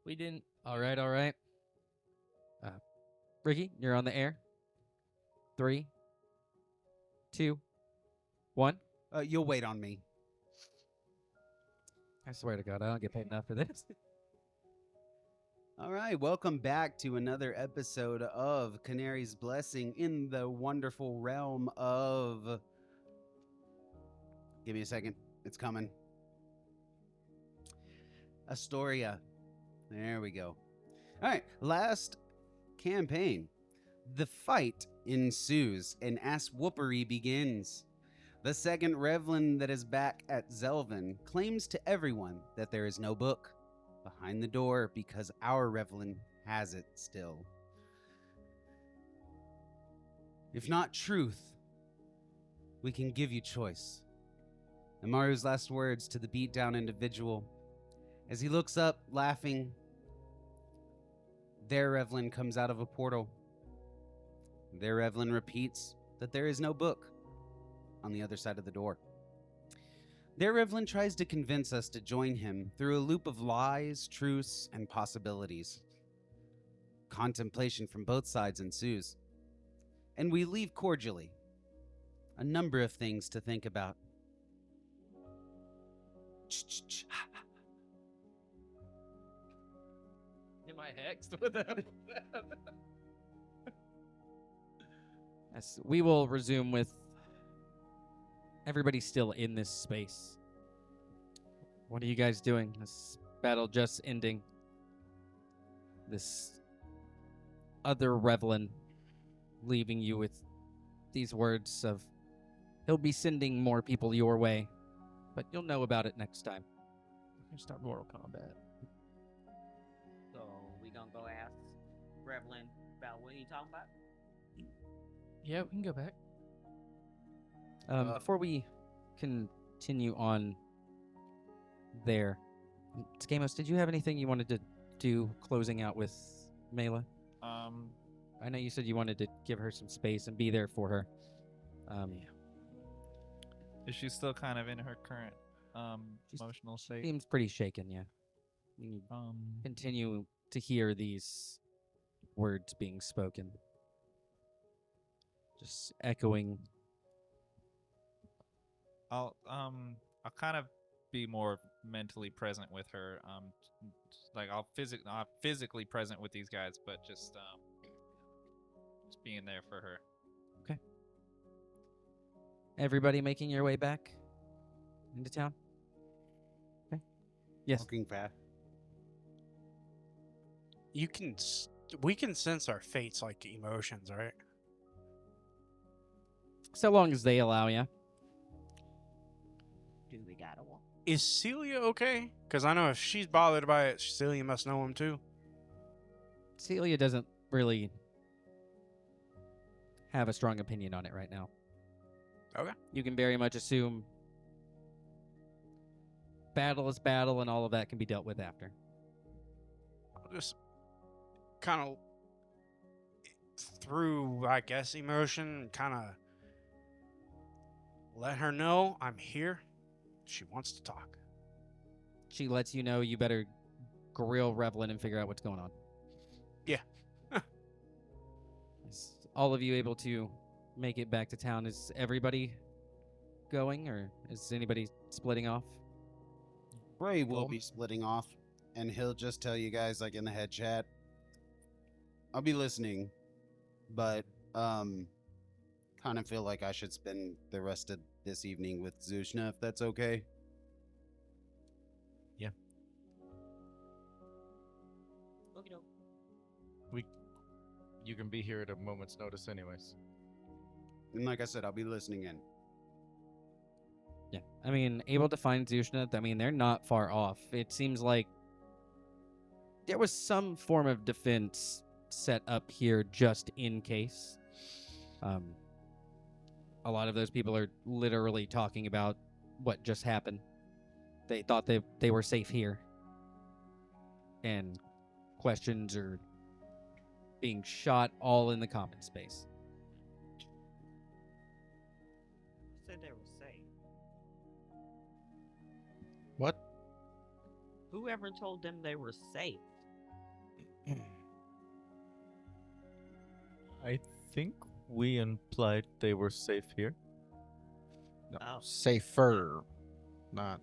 We didn't. All right, all right. Ricky, you're on the air. 3, 2, 1. You'll wait on me. I swear to God, I don't get paid enough for this. All right, welcome back to another episode of Canary's Blessing in the wonderful realm of... Give me a second. It's coming. Astoria. There we go. All right, last campaign. The fight ensues and ass-whoopery begins. The second Revlynn that is back at Zelvin claims to everyone that there is no book behind the door because our Revlynn has it still. If not truth, we can give you choice. And Maru's last words to the beat-down individual as he looks up, laughing. Their Revlynn comes out of a portal. Their Revlynn repeats that there is no book on the other side of the door. Their Revlynn tries to convince us to join him through a loop of lies, truths, and possibilities. Contemplation from both sides ensues, and we leave cordially. A number of things to think about. Am I hexed with that? Yes, we will resume with everybody still in this space. What are you guys doing? This battle just ending. This other Revlynn leaving you with these words of he'll be sending more people your way, but you'll know about it next time. We can start Mortal Kombat. So we gonna go ask Revlynn about what he talking about? Yeah, we can go back. Before we continue on there, Skamos, did you have anything you wanted to do closing out with Mela? I know you said you wanted to give her some space and be there for her. Is she still kind of in her current She's- emotional state? Seems pretty shaken, yeah. You continue to hear these words being spoken. Just echoing. I'll kind of be more mentally present with her. Like I'll not physically present with these guys, but just being there for her. Everybody making your way back into town? Okay. Yes. Walking fast. We can sense our fates like emotions, right? So long as they allow you. Do we gotta walk? Is Celia okay? Because I know if she's bothered by it, Celia must know him too. Celia doesn't really have a strong opinion on it right now. Okay. You can very much assume battle is battle and all of that can be dealt with after. I'll just kind of through, I guess, emotion, kind of let her know I'm here. She wants to talk. She lets you know you better grill Revlynn and figure out what's going on. Yeah. Is all of you able to make it back to town? Is everybody going, or is anybody splitting off? Bray will be splitting off, and he'll just tell you guys, like, in the head chat. I'll be listening, but, kind of feel like I should spend the rest of this evening with Zushna, if that's okay. Okie doke. You can be here at a moment's notice anyways. And like I said, I'll be listening in. Yeah. I mean, able to find Zushna, I mean, they're not far off. It seems like there was some form of defense set up here just in case. A lot of those people are literally talking about what just happened. They thought they were safe here. And questions are being shot all in the common space. Said they were safe. What? Whoever told them they were safe? I think we implied they were safe here. No, Oh. safer, not.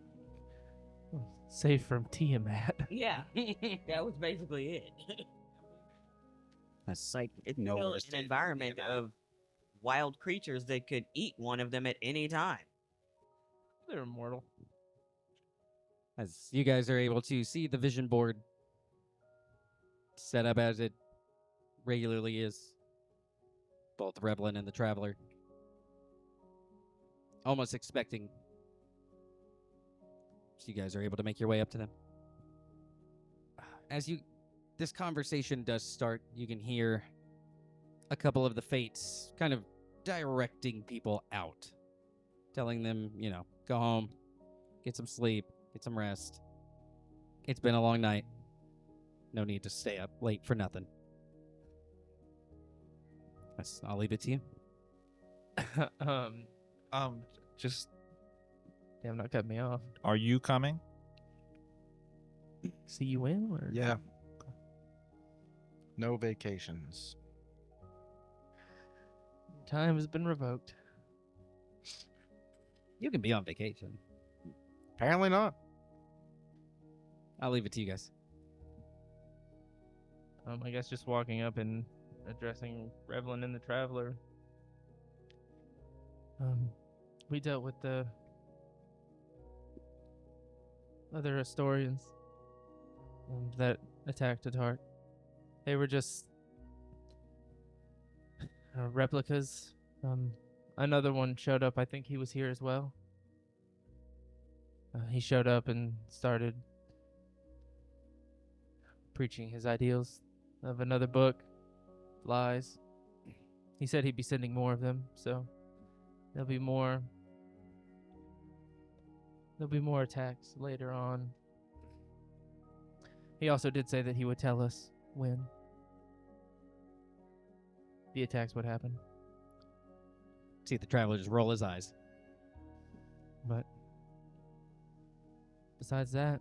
Safe from Tiamat. Yeah, that was basically it. That's Like it's nowhere still to an stay from environment Tiamat. of wild creatures that could eat one of them at any time. They're immortal. As you guys are able to see the vision board set up as it regularly is, both Revlynn and the Traveler almost expecting. So you guys are able to make your way up to them. As this conversation does start, you can hear a couple of the fates kind of directing people out, telling them, go home, get some sleep, get some rest. It's been a long night. No need to stay up late for nothing. I'll leave it to you. Just Damn, not cut me off. are you coming? See you in? Or? Yeah. No vacations. Time has been revoked. You can be on vacation. Apparently not. I'll leave it to you guys. I guess just walking up and addressing Revlynn and the Traveler. We dealt with the other historians that attacked Atark. They were just replicas. Another one showed up. I think he was here as well. He showed up and started preaching his ideals of another book, lies. He said he'd be sending more of them, so there'll be more attacks later on. He also did say that he would tell us when the attacks would happen. See the Traveler just roll his eyes. But besides that,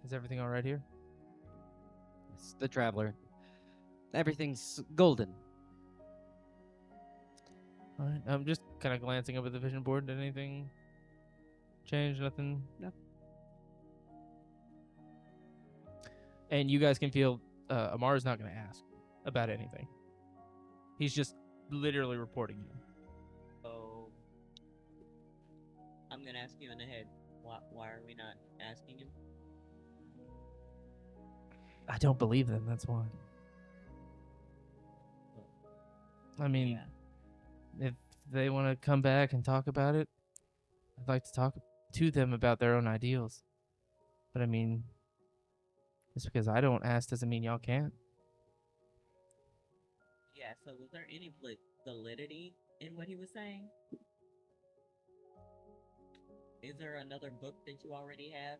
is everything all right here? It's the Traveler. Everything's golden. All right. I'm just kind of glancing over the vision board. Did anything change? Nothing? No. And you guys can feel Amar's not going to ask about anything. He's just literally reporting you. So I'm gonna ask you in the head. Why are we not asking him? I don't believe them. That's why. I mean, if they want to come back and talk about it, I'd like to talk to them about their own ideals. But I mean, just because I don't ask doesn't mean y'all can't. Yeah. So was there any validity in what he was saying? Is there another book that you already have?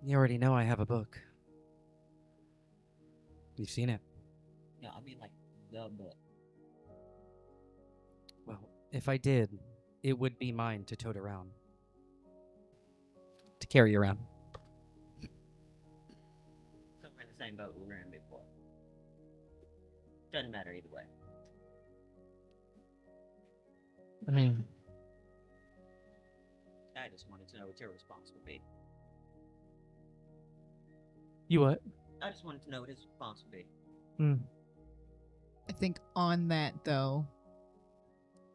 You already know I have a book. You've seen it. No, I mean like the book. Well, if I did, it would be mine to tote around. To carry around. So we're in the same boat we were in before. Doesn't matter either way. I mean, I just wanted to know what your response would be. you what? I just wanted to know what his response would be. I think on that, though,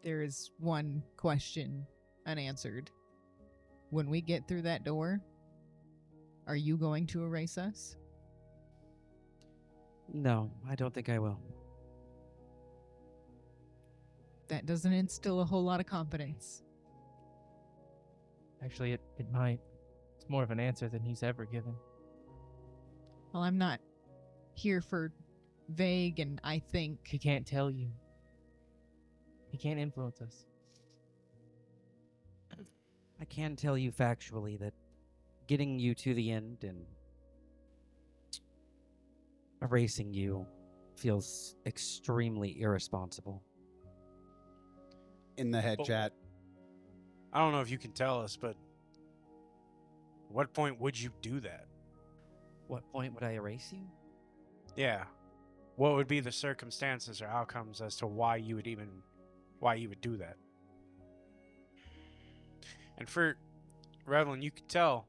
there is one question unanswered. When we get through that door, are you going to erase us? No, I don't think I will. That doesn't instill a whole lot of confidence. Actually, it might. It's more of an answer than he's ever given. Well, I'm not here for vague and I think. He can't tell you. He can't influence us. I can tell you factually that getting you to the end and erasing you feels extremely irresponsible. In the head Well- chat. I don't know if you can tell us, but at what point would you do that? What point would I erase you? Yeah. What would be the circumstances or outcomes as to why you would do that? And for Revlynn, you could tell.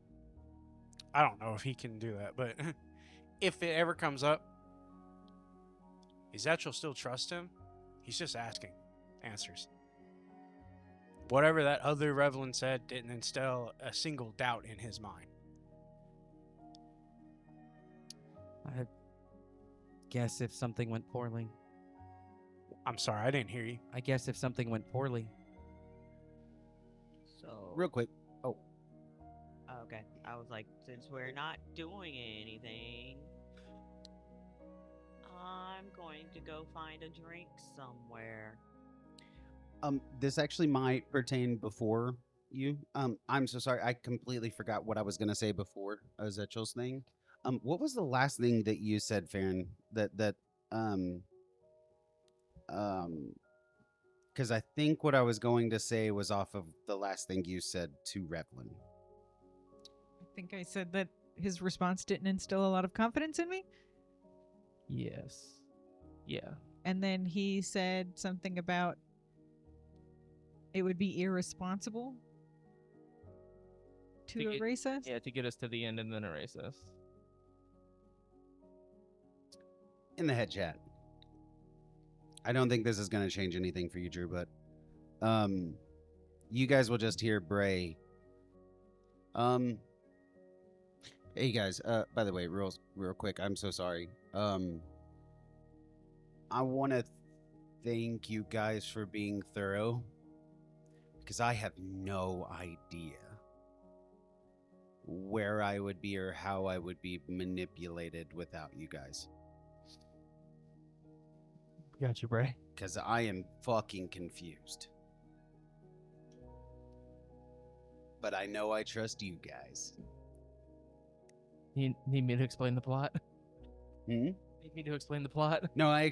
I don't know if he can do that, but if it ever comes up, is that you'll still trust him? He's just asking answers. Whatever that other Revlynn said didn't instill a single doubt in his mind. I guess if something went poorly. I'm sorry, I didn't hear you. I guess if something went poorly. So Real quick. Oh, okay. I was like, since we're not doing anything, I'm going to go find a drink somewhere. this actually might pertain before you. I'm so sorry. I completely forgot what I was gonna say before Zetchel's thing. What was the last thing that you said, Farron? Because I think what I was going to say was off of the last thing you said to Revlynn. I think I said that his response didn't instill a lot of confidence in me. Yes. Yeah. And then he said something about it would be irresponsible to To get- erase us. Yeah, to get us to the end and then erase us. In the head chat. I don't think this is going to change anything for you, Drew, but you guys will just hear Bray. Hey guys, by the way, real quick, I'm so sorry. I want to thank you guys for being thorough, because I have no idea where I would be or how I would be manipulated without you guys. Got you, Bray. Because I am fucking confused. But I know I trust you guys. You need me to explain the plot? Hmm? Need me to explain the plot? No, I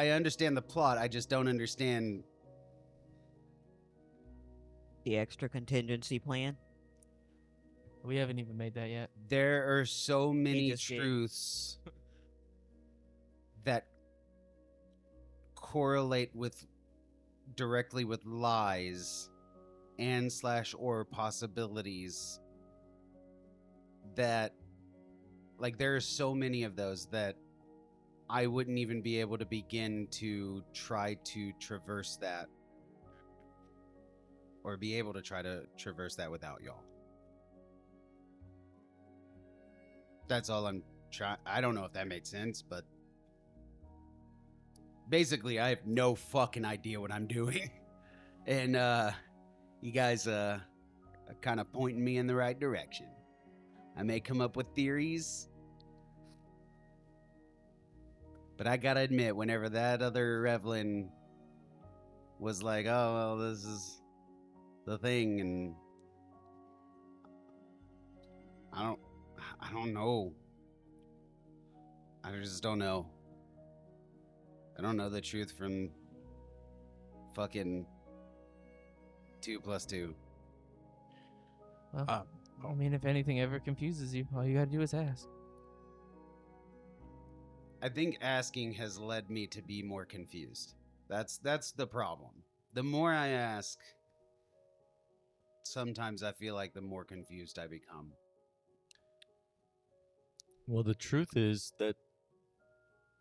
understand the plot. I just don't understand. The extra contingency plan? We haven't even made that yet. There are so many just did. truths that correlate with directly with lies and / or possibilities that, like, there are so many of those that I wouldn't even be able to begin to try to traverse that, or be able to try to traverse that without y'all. That's all I'm trying. I don't know if that made sense, but basically I have no fucking idea what I'm doing. And you guys are kind of pointing me in the right direction. I may come up with theories, but I gotta admit, whenever that other Revlynn was like, oh, well, this is the thing, and I don't know. I just don't know. I don't know the truth from fucking 2 + 2. Well, I mean, if anything ever confuses you, all you gotta do is ask. I think asking has led me to be more confused. That's the problem. The more I ask, sometimes I feel like the more confused I become. Well, the truth is that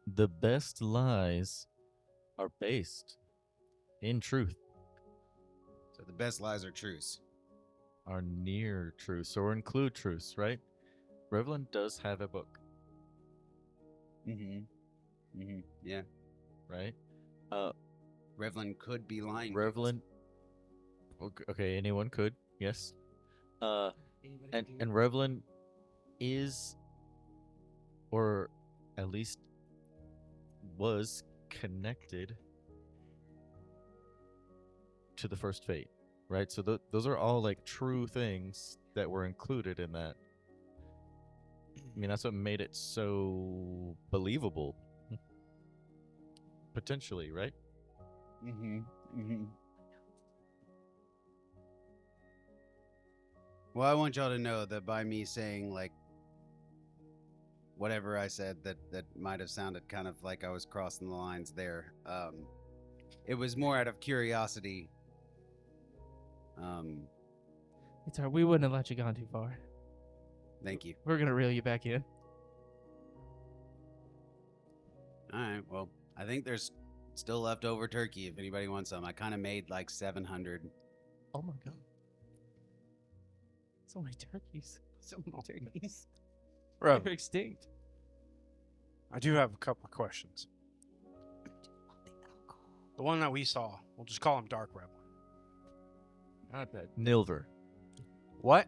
the best lies are based in truth, So the best lies are truths. are near truths, or include truths, right? Revlynn does have a book, Yeah. right? Revlynn could be lying. Revlynn. Okay, anyone could, yes. And Revlynn is, or at least was, connected to the first fate, right? So those are all like true things that were included in that. I mean, that's what made it so believable, potentially, right? Well, I want y'all to know that by me saying, like, whatever I said that might have sounded kind of like I was crossing the lines there. It was more out of curiosity. It's hard. We wouldn't have let you gone too far. Thank you. We're gonna reel you back in. All right. Well, I think there's still leftover turkey if anybody wants some. I kind of made like 700. Oh my god. So many turkeys. So many turkeys. Bro, They're extinct. I do have a couple of questions. The one that we saw, we'll just call him Dark Revlynn. Not bad. Nilver. What?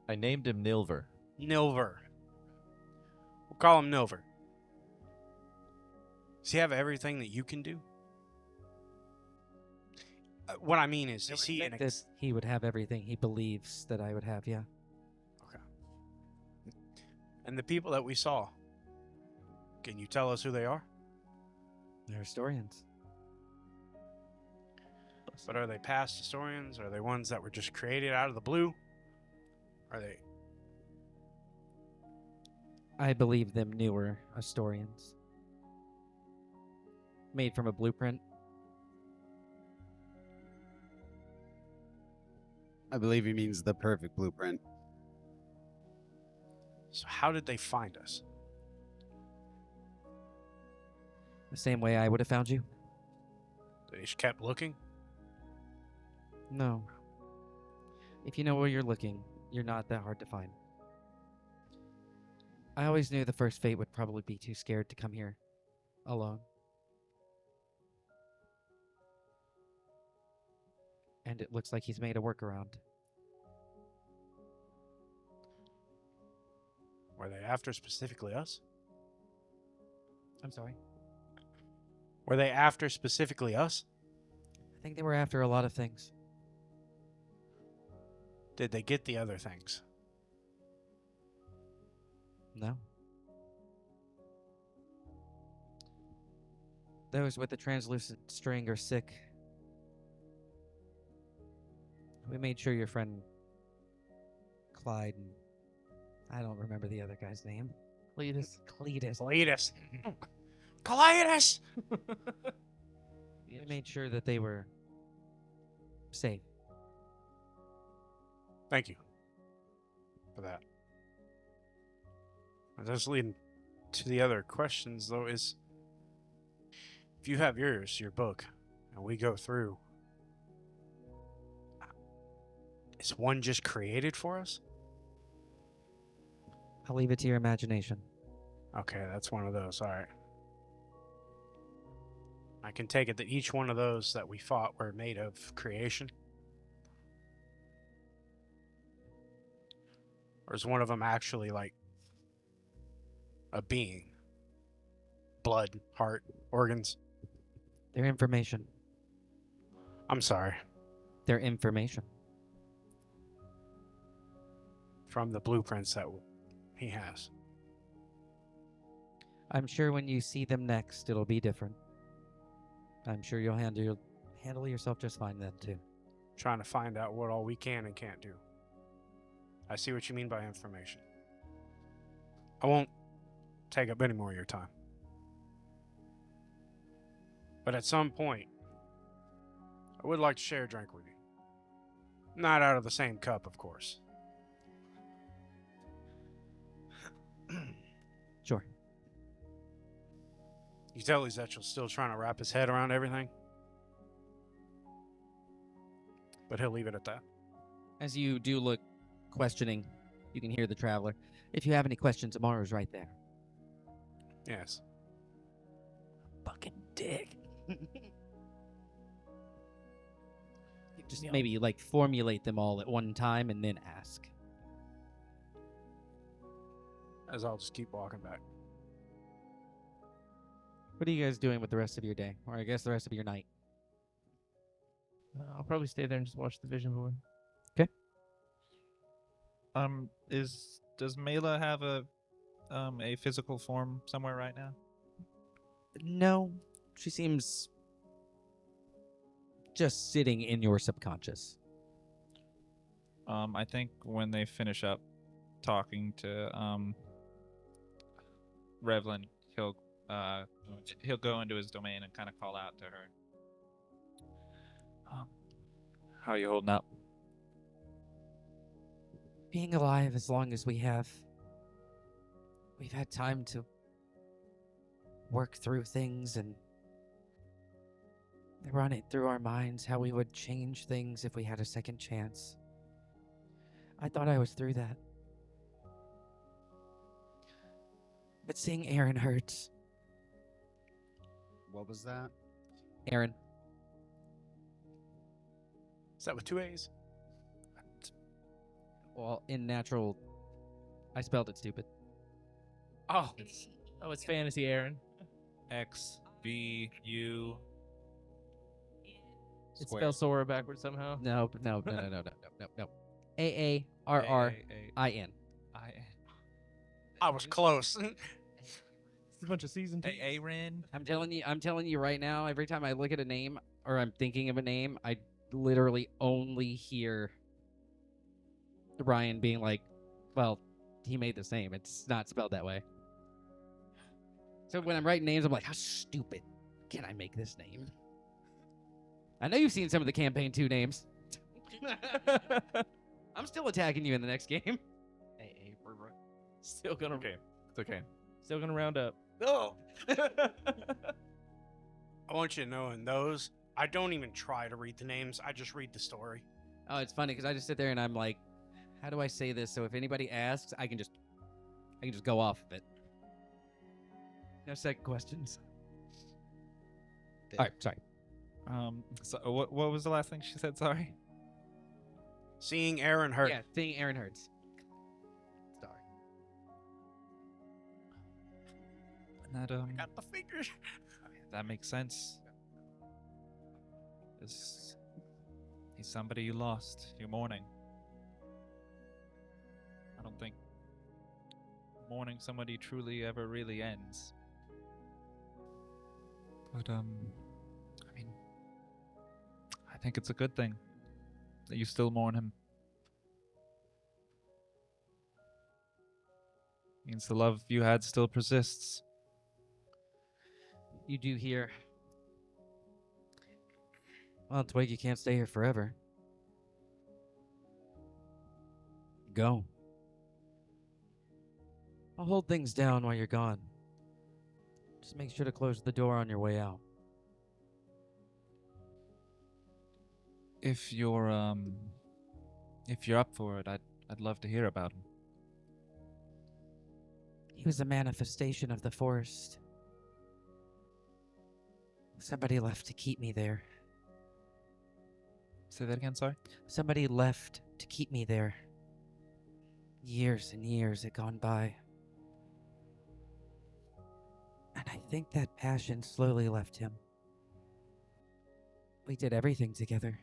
I named him Nilver. Nilver. We'll call him Nilver. Does he have everything that you can do? What I mean is he an That he would have everything he believes that I would have, yeah. Okay. And the people that we saw, can you tell us who they are? They're historians. But are they past historians? Are they ones that were just created out of the blue? Are they? I believe them newer historians. Made from a blueprint. I believe he means the perfect blueprint. So how did they find us? The same way I would have found you. They just kept looking? No. If you know where you're looking, you're not that hard to find. I always knew the first fate would probably be too scared to come here alone. And it looks like he's made a workaround. Were they after specifically us? I'm sorry. Were they after specifically us? I think they were after a lot of things. Did they get the other things? No. Those with the translucent string are sick. We made sure your friend Clyde and I don't remember the other guy's name. Cletus. Cletus. Cletus. Cletus! We made sure that they were safe. Thank you for that. And that's leading to the other questions, though, is if you have your book, and we go through, is one just created for us? I'll leave it to your imagination. Okay, that's one of those. All right. I can take it that each one of those that we fought were made of creation. Or is one of them actually like a being? Blood, heart, organs? Their information. I'm sorry. Their information. From the blueprints that he has. I'm sure when you see them next, it'll be different. I'm sure you'll handle yourself just fine then, too. Trying to find out what all we can and can't do. I see what you mean by information. I won't take up any more of your time. But at some point, I would like to share a drink with you. Not out of the same cup, of course. Sure. You tell Ezekiel's still trying to wrap his head around everything. But he'll leave it at that. As you do look questioning, you can hear the traveler. If you have any questions, Amaru's right there. Yes. Fucking dick. Just maybe like formulate them all at one time and then ask. As I'll just keep walking back. What are you guys doing with the rest of your day? Or I guess the rest of your night? I'll probably stay there and just watch the vision board. Does Mela have a physical form somewhere right now? No. She seems just sitting in your subconscious. I think when they finish up talking to Revlynn, he'll go into his domain and kind of call out to her. How are you holding up? Being alive as long as we have, we've had time to work through things and run it through our minds how we would change things if we had a second chance. I thought I was through that. But seeing Aaron hurts. What was that? Aaron. Is that with 2 A's? Well, in natural, I spelled it stupid. Oh, It's fantasy, Aaron. XVU. It's spelled Sora backwards somehow. No. AARRIN. I was close. It's a bunch of season 2. Aaron. I'm telling you right now, every time I look at a name or I'm thinking of a name, I literally only hear Ryan being like, well, he made this name. It's not spelled that way. So when I'm writing names, I'm like, how stupid can I make this name? I know you've seen some of the campaign 2 names. I'm still attacking you in the next game. Still gonna It's okay. Still gonna round up. No. I want you to know in those, I don't even try to read the names. I just read the story. Oh, it's funny because I just sit there and I'm like, how do I say this so if anybody asks, I can just go off of it. No second questions. All right, sorry. So what was the last thing she said? Sorry. Seeing Aaron hurt. Yeah, seeing Aaron hurts. Sorry. And that Got the fingers. that makes sense. He's somebody you lost. You're mourning. I don't think mourning somebody truly ever really ends. But I mean, I think it's a good thing that you still mourn him. Means the love you had still persists. You do hear. Well, Twig, you can't stay here forever. Go. I'll hold things down while you're gone. Just make sure to close the door on your way out. If you're up for it, I'd love to hear about him. He was a manifestation of the forest. Somebody left to keep me there. Say that again, sorry? Somebody left to keep me there. Years and years had gone by. And I think that passion slowly left him. We did everything together.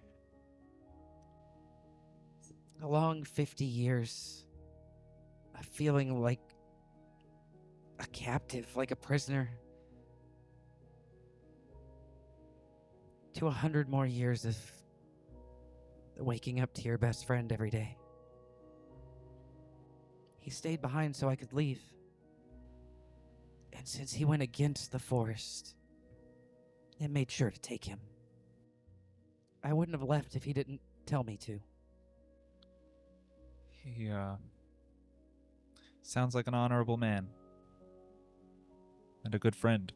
A long 50 years of feeling like a captive, like a prisoner. To 100 more years of waking up to your best friend every day. He stayed behind so I could leave. And since he went against the forest, it made sure to take him. I wouldn't have left if he didn't tell me to. He sounds like an honorable man. And a good friend.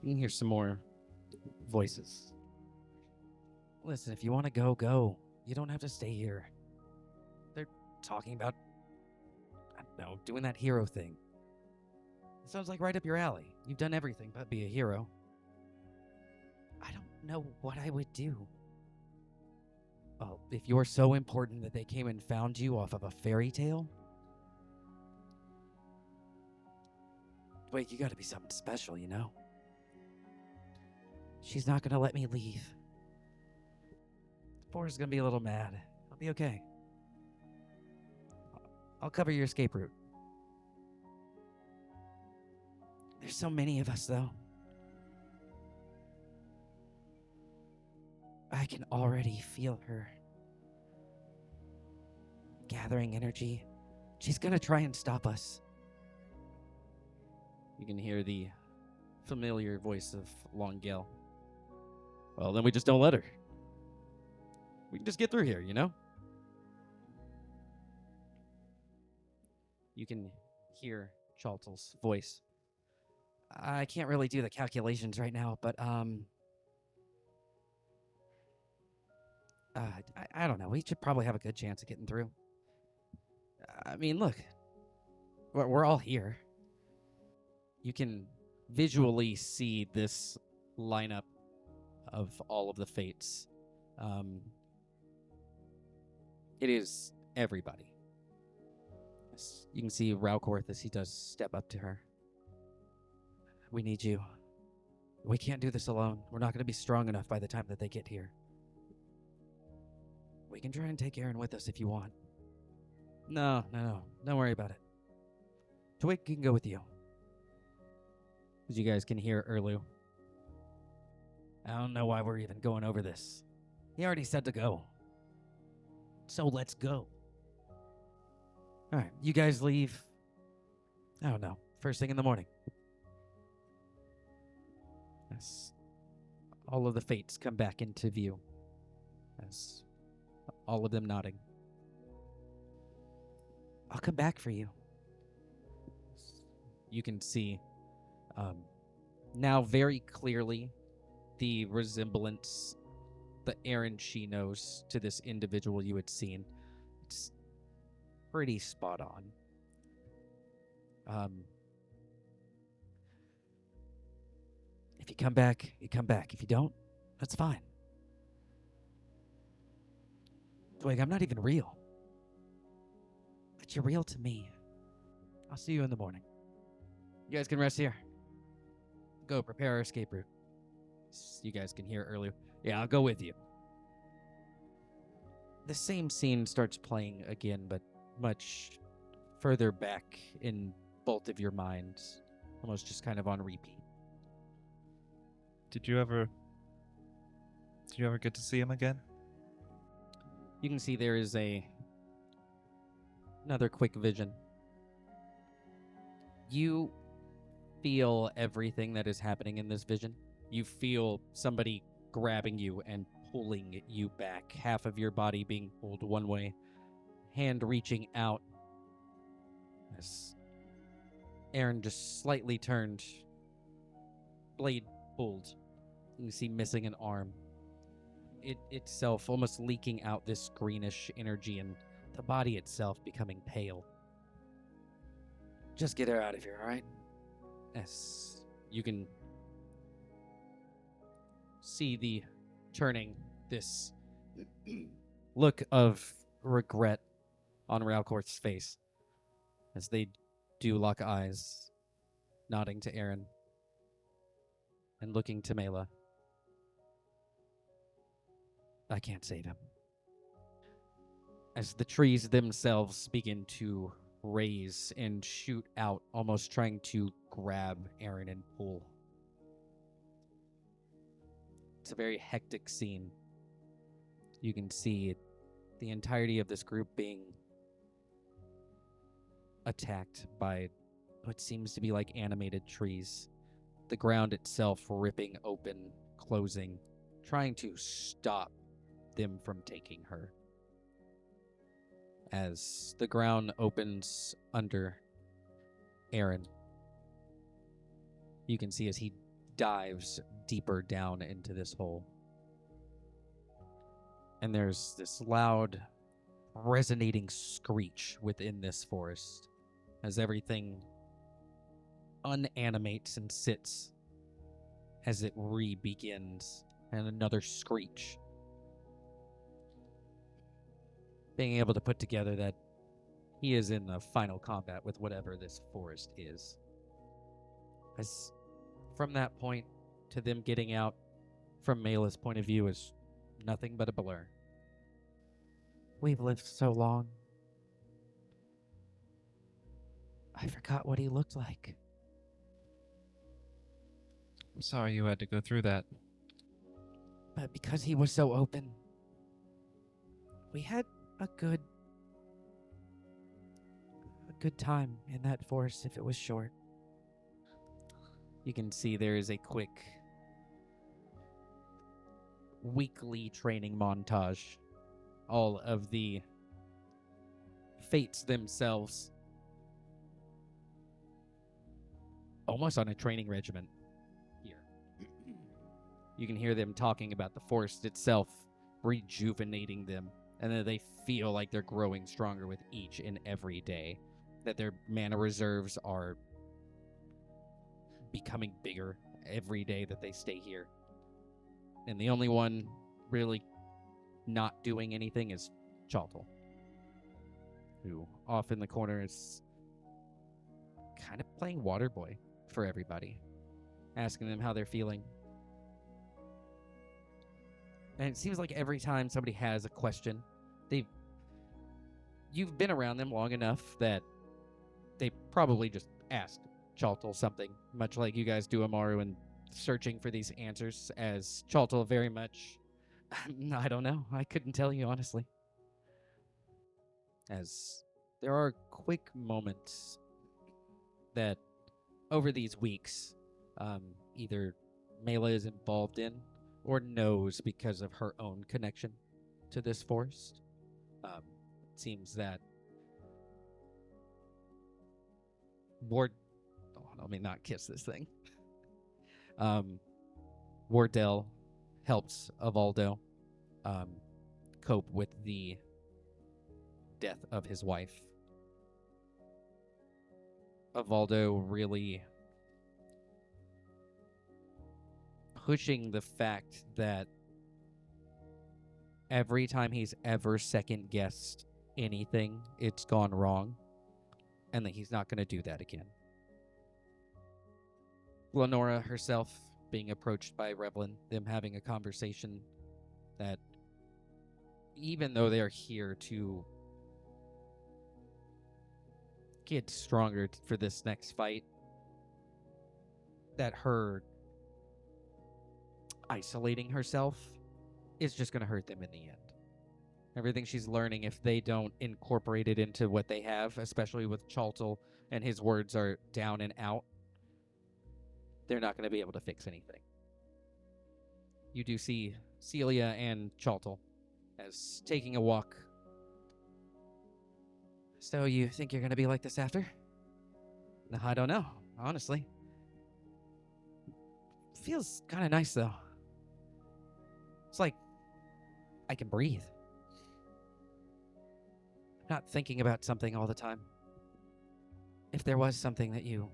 You can hear some more voices. Listen, if you want to go, go. You don't have to stay here. They're talking about, I don't know, doing that hero thing. It sounds like right up your alley. You've done everything but be a hero. I don't know what I would do. Well, if you're so important that they came and found you off of a fairy tale? Wait, you gotta be something special, you know? She's not gonna let me leave. Forrest's gonna be a little mad. I'll be okay. I'll cover your escape route. There's so many of us, though. I can already feel her gathering energy. She's gonna try and stop us. You can hear the familiar voice of Longale. Well, then we just don't let her. We can just get through here, you know? You can hear Chaltel's voice. I can't really do the calculations right now, but I don't know. We should probably have a good chance of getting through. I mean, look, we're all here. You can visually see this lineup of all of the fates. It is everybody. You can see Raukorth as he does step up to her. We need you. We can't do this alone. We're not going to be strong enough by the time that they get here. We can try and take Aaron with us if you want. No. Don't worry about it. Twig can go with you. As you guys can hear Erlu. I don't know why we're even going over this. He already said to go. So let's go. Alright, you guys leave. I don't know. First thing in the morning. As all of the fates come back into view. As all of them nodding. I'll come back for you. You can see now very clearly the resemblance that Aaron she knows to this individual you had seen. It's pretty spot on. If you come back, you come back. If you don't, that's fine. Twig, I'm not even real. But you're real to me. I'll see you in the morning. You guys can rest here. Go prepare our escape route. You guys can hear earlier. Yeah, I'll go with you. The same scene starts playing again, but much further back in both of your minds. Almost just kind of on repeat. Did you ever get to see him again? You can see there is another quick vision. You feel everything that is happening in this vision. You feel somebody grabbing you and pulling you back, half of your body being pulled one way, hand reaching out. As Aaron just slightly turned, blade pulled. You see missing an arm. It itself almost leaking out this greenish energy, and the body itself becoming pale. Just get her out of here, all right? Yes. You can see the turning, this look of regret on Raukorth's face as they do lock eyes, nodding to Aaron and looking to Mela. I can't save him. As the trees themselves begin to raise and shoot out, almost trying to grab Aaron and pull. It's a very hectic scene. You can see the entirety of this group being attacked by what seems to be like animated trees. The ground itself ripping open, closing, trying to stop them from taking her. As the ground opens under Aaron, you can see as he dives deeper down into this hole. And there's this loud, resonating screech within this forest as everything unanimates and sits as it re-begins, and another screech. Being able to put together that he is in the final combat with whatever this forest is. As from that point to them getting out, from Mela's point of view, is nothing but a blur. We've lived so long. I forgot what he looked like. I'm sorry you had to go through that. But because he was so open, we had a good time in that forest if it was short. You can see there is a quick weekly training montage. All of the fates themselves almost on a training regimen here. You can hear them talking about the forest itself rejuvenating them, and that they feel like they're growing stronger with each and every day, that their mana reserves are becoming bigger every day that they stay here. And the only one really not doing anything is Chaltel, who off in the corner is kind of playing water boy for everybody, asking them how they're feeling. And it seems like every time somebody has a question, you've been around them long enough that they probably just asked Chaltel something, much like you guys do Amaru and searching for these answers, as Chaltel very much, I don't know, I couldn't tell you honestly. As there are quick moments that over these weeks, either Mela is involved in or knows because of her own connection to this forest. It seems that let me not kiss this thing. Wardell helps Avaldo cope with the death of his wife. Avaldo really pushing the fact that every time he's ever second-guessed anything, it's gone wrong, and that he's not going to do that again. Lenora herself being approached by Revlynn, them having a conversation that even though they are here to get stronger for this next fight, that her isolating herself is just going to hurt them in the end. Everything she's learning, if they don't incorporate it into what they have, especially with Chaltel and his words are down and out, they're not going to be able to fix anything. You do see Celia and Chaltel as taking a walk. So you think you're going to be like this after? No, I don't know, honestly. Feels kind of nice, though. It's like I can breathe. I'm not thinking about something all the time. If there was something that you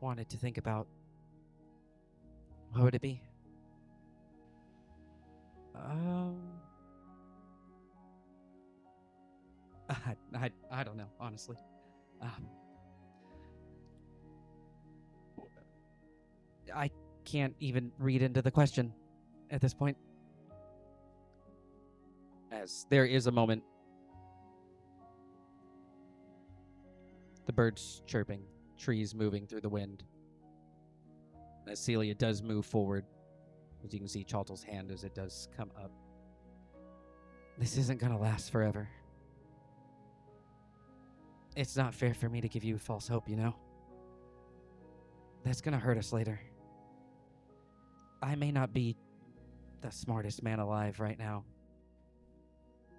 wanted to think about, what would it be? I don't know, honestly. I can't even read into the question at this point. As there is a moment. The birds chirping, trees moving through the wind. As Celia does move forward, as you can see Chaltel's hand as it does come up. This isn't going to last forever. It's not fair for me to give you false hope, you know? That's going to hurt us later. I may not be the smartest man alive right now,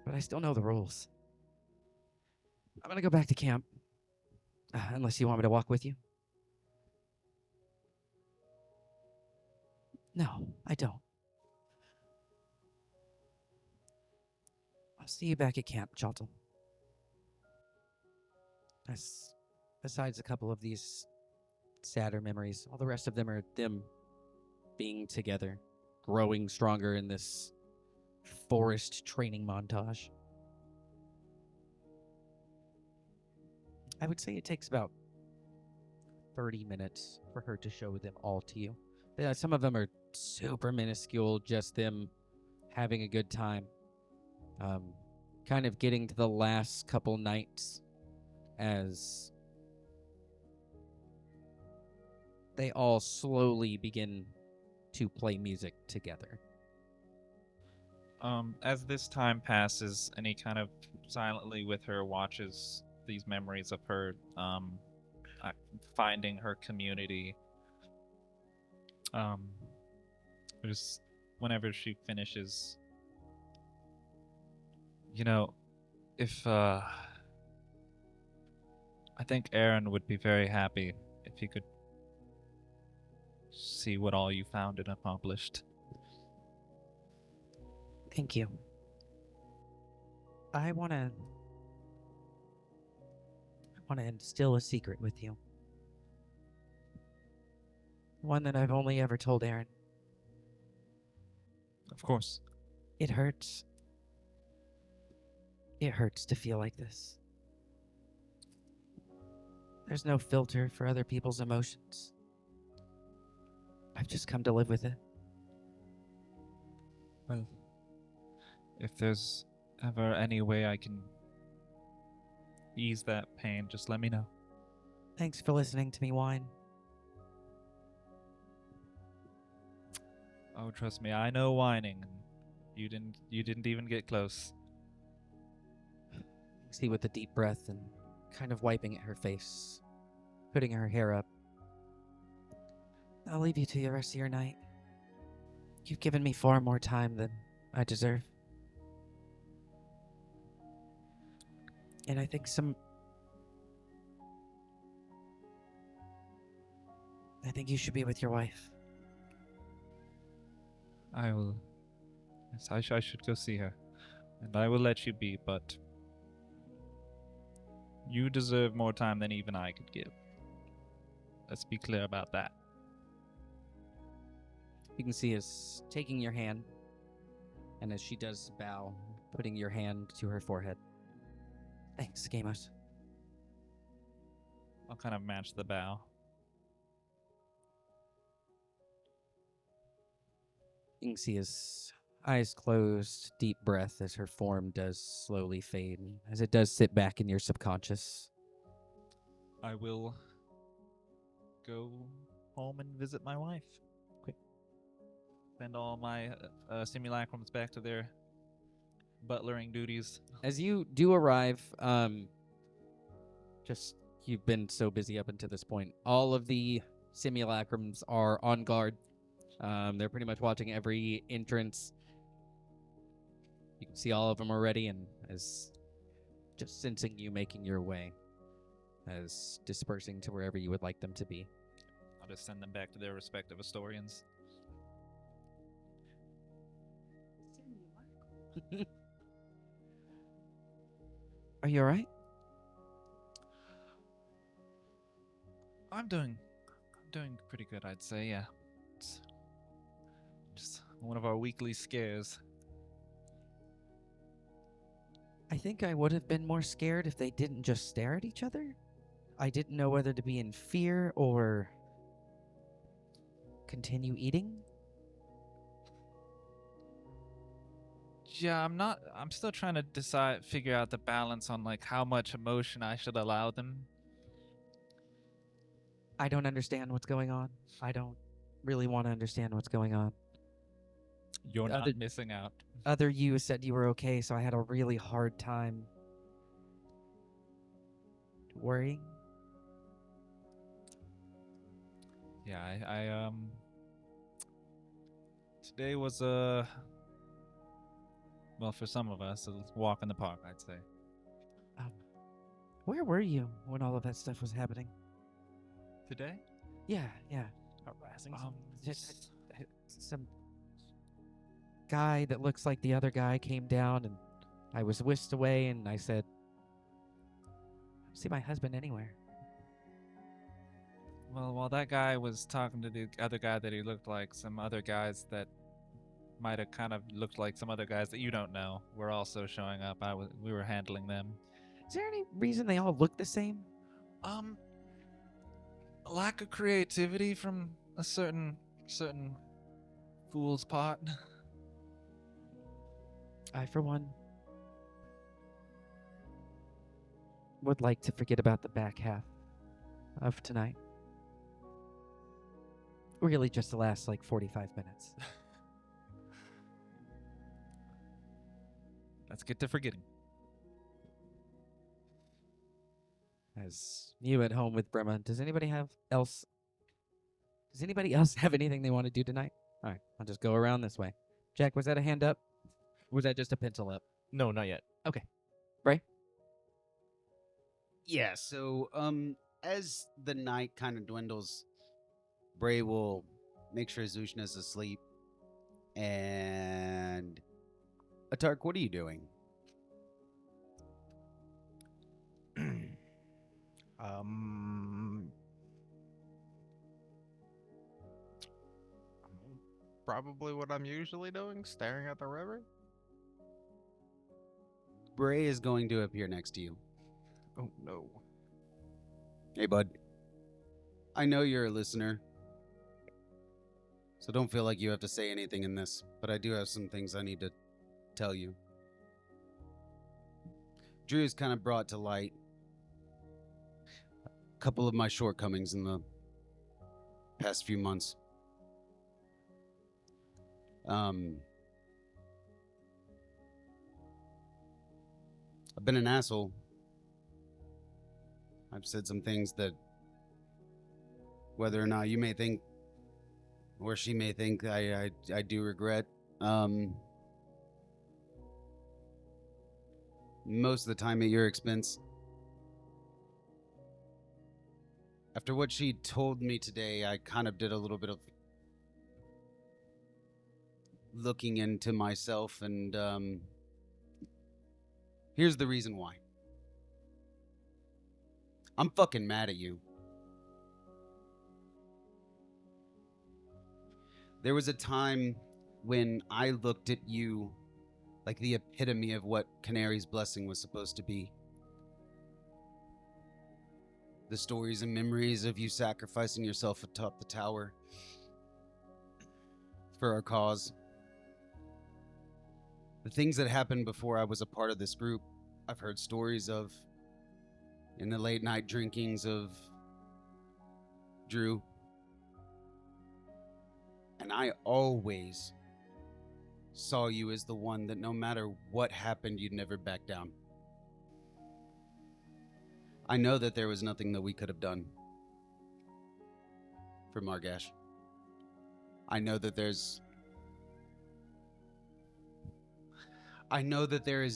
but I still know the rules. I'm going to go back to camp, unless you want me to walk with you. No, I don't. I'll see you back at camp, Chaltel. Besides a couple of these sadder memories, all the rest of them are them being together, growing stronger in this forest training montage. I would say it takes about 30 minutes for her to show them all to you. Some of them are super minuscule, just them having a good time. Kind of getting to the last couple nights as they all slowly begin to play music together. As this time passes, and he kind of silently with her watches these memories of her finding her community, Um, just whenever she finishes, you know, if I think Aaron would be very happy if he could see what all you found and accomplished. Thank you. I want to instill a secret with you. One that I've only ever told Aaron. Of course. It hurts. It hurts to feel like this. There's no filter for other people's emotions. I've just come to live with it. Well, if there's ever any way I can ease that pain, just let me know. Thanks for listening to me whine. Oh, trust me, I know whining. And you didn't even get close. See, with a deep breath and kind of wiping at her face, putting her hair up. I'll leave you to the rest of your night. You've given me far more time than I deserve. And I think you should be with your wife. I will. Yes, I should go see her. And I will let you be, but you deserve more time than even I could give. Let's be clear about that. You can see us taking your hand, and as she does bow, putting your hand to her forehead. Thanks, Gamos. I'll kind of match the bow. You can see his eyes closed, deep breath as her form does slowly fade, as it does sit back in your subconscious. I will go home and visit my wife. Okay. Send all my simulacrums back to their butlering duties. As you do arrive, you've been so busy up until this point. All of the simulacrums are on guard. They're pretty much watching every entrance. You can see all of them already, and as just sensing you making your way, as dispersing to wherever you would like them to be. I'll just send them back to their respective historians. Are you alright? I'm doing pretty good, I'd say, yeah. It's just one of our weekly scares. I think I would have been more scared if they didn't just stare at each other. I didn't know whether to be in fear or continue eating. Yeah, I'm still trying to figure out the balance on like how much emotion I should allow them. I don't understand what's going on. I don't really want to understand what's going on. You're not Other- missing out. Other you said you were okay, so I had a really hard time worrying. Yeah, I today was well, for some of us, a walk in the park, I'd say. Where were you when all of that stuff was happening? Today? Yeah. Harassing Just some guy that looks like the other guy came down, and I was whisked away, and I said, I don't see my husband anywhere. Well, while that guy was talking to the other guy that he looked like, some other guys that might have kind of looked like some other guys that you don't know were also showing up. We were handling them. Is there any reason they all look the same? Lack of creativity from a certain fool's pot. I, for one, would like to forget about the back half of tonight. Really just the last, 45 minutes. Let's get to forgetting. As you at home with Brema, does anybody else Does anybody else have anything they want to do tonight? All right, I'll just go around this way. Jack, was that a hand up? Or was that just a pencil up? No, not yet. Yeah, so as the night kind of dwindles, Bray will make sure Zushna's asleep. And Atark, what are you doing? Probably what I'm usually doing, staring at the river. Bray is going to appear next to you. Oh no. Hey, bud. I know you're a listener, so don't feel like you have to say anything in this, but I do have some things I need to tell you. Drew's kind of brought to light a couple of my shortcomings in the past few months. I've been an asshole. I've said some things that, whether or not you may think, or she may think, I do regret. Most of the time at your expense. After what she told me today, I kind of did a little bit of looking into myself, and here's the reason why. I'm fucking mad at you. There was a time when I looked at you like the epitome of what Canary's blessing was supposed to be. The stories and memories of you sacrificing yourself atop the tower for our cause. The things that happened before I was a part of this group, I've heard stories of in the late night drinkings of Drew. And I always saw you as the one that no matter what happened, you'd never back down. I know that there was nothing that we could have done for Margash. I know that there is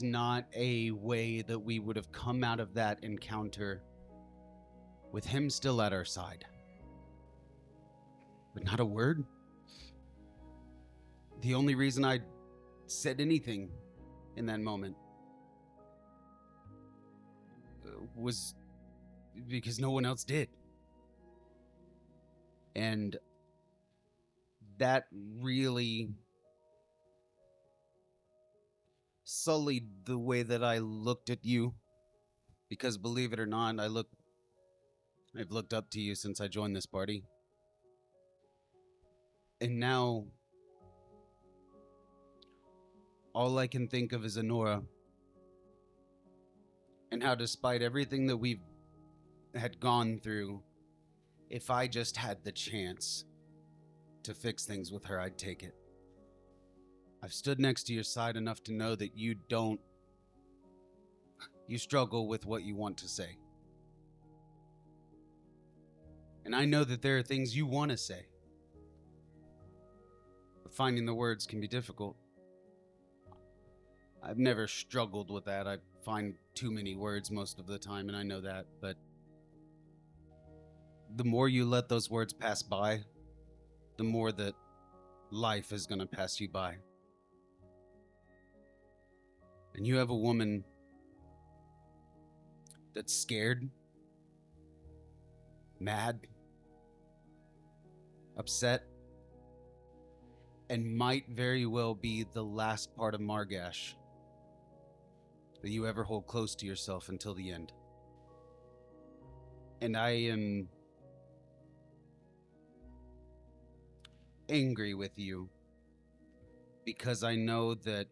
not a way that we would have come out of that encounter with him still at our side. But not a word. The only reason I said anything in that moment was because no one else did. And that really sullied the way that I looked at you, because believe it or not, I've looked up to you since I joined this party. And now all I can think of is Honora, and how despite everything that we've had gone through, if I just had the chance to fix things with her, I'd take it. I've stood next to your side enough to know that you struggle with what you want to say. And I know that there are things you want to say, but finding the words can be difficult. I've never struggled with that. I find too many words most of the time, and I know that, but the more you let those words pass by, the more that life is going to pass you by. And you have a woman that's scared, mad, upset, and might very well be the last part of Margash that you ever hold close to yourself until the end. And I am angry with you because I know that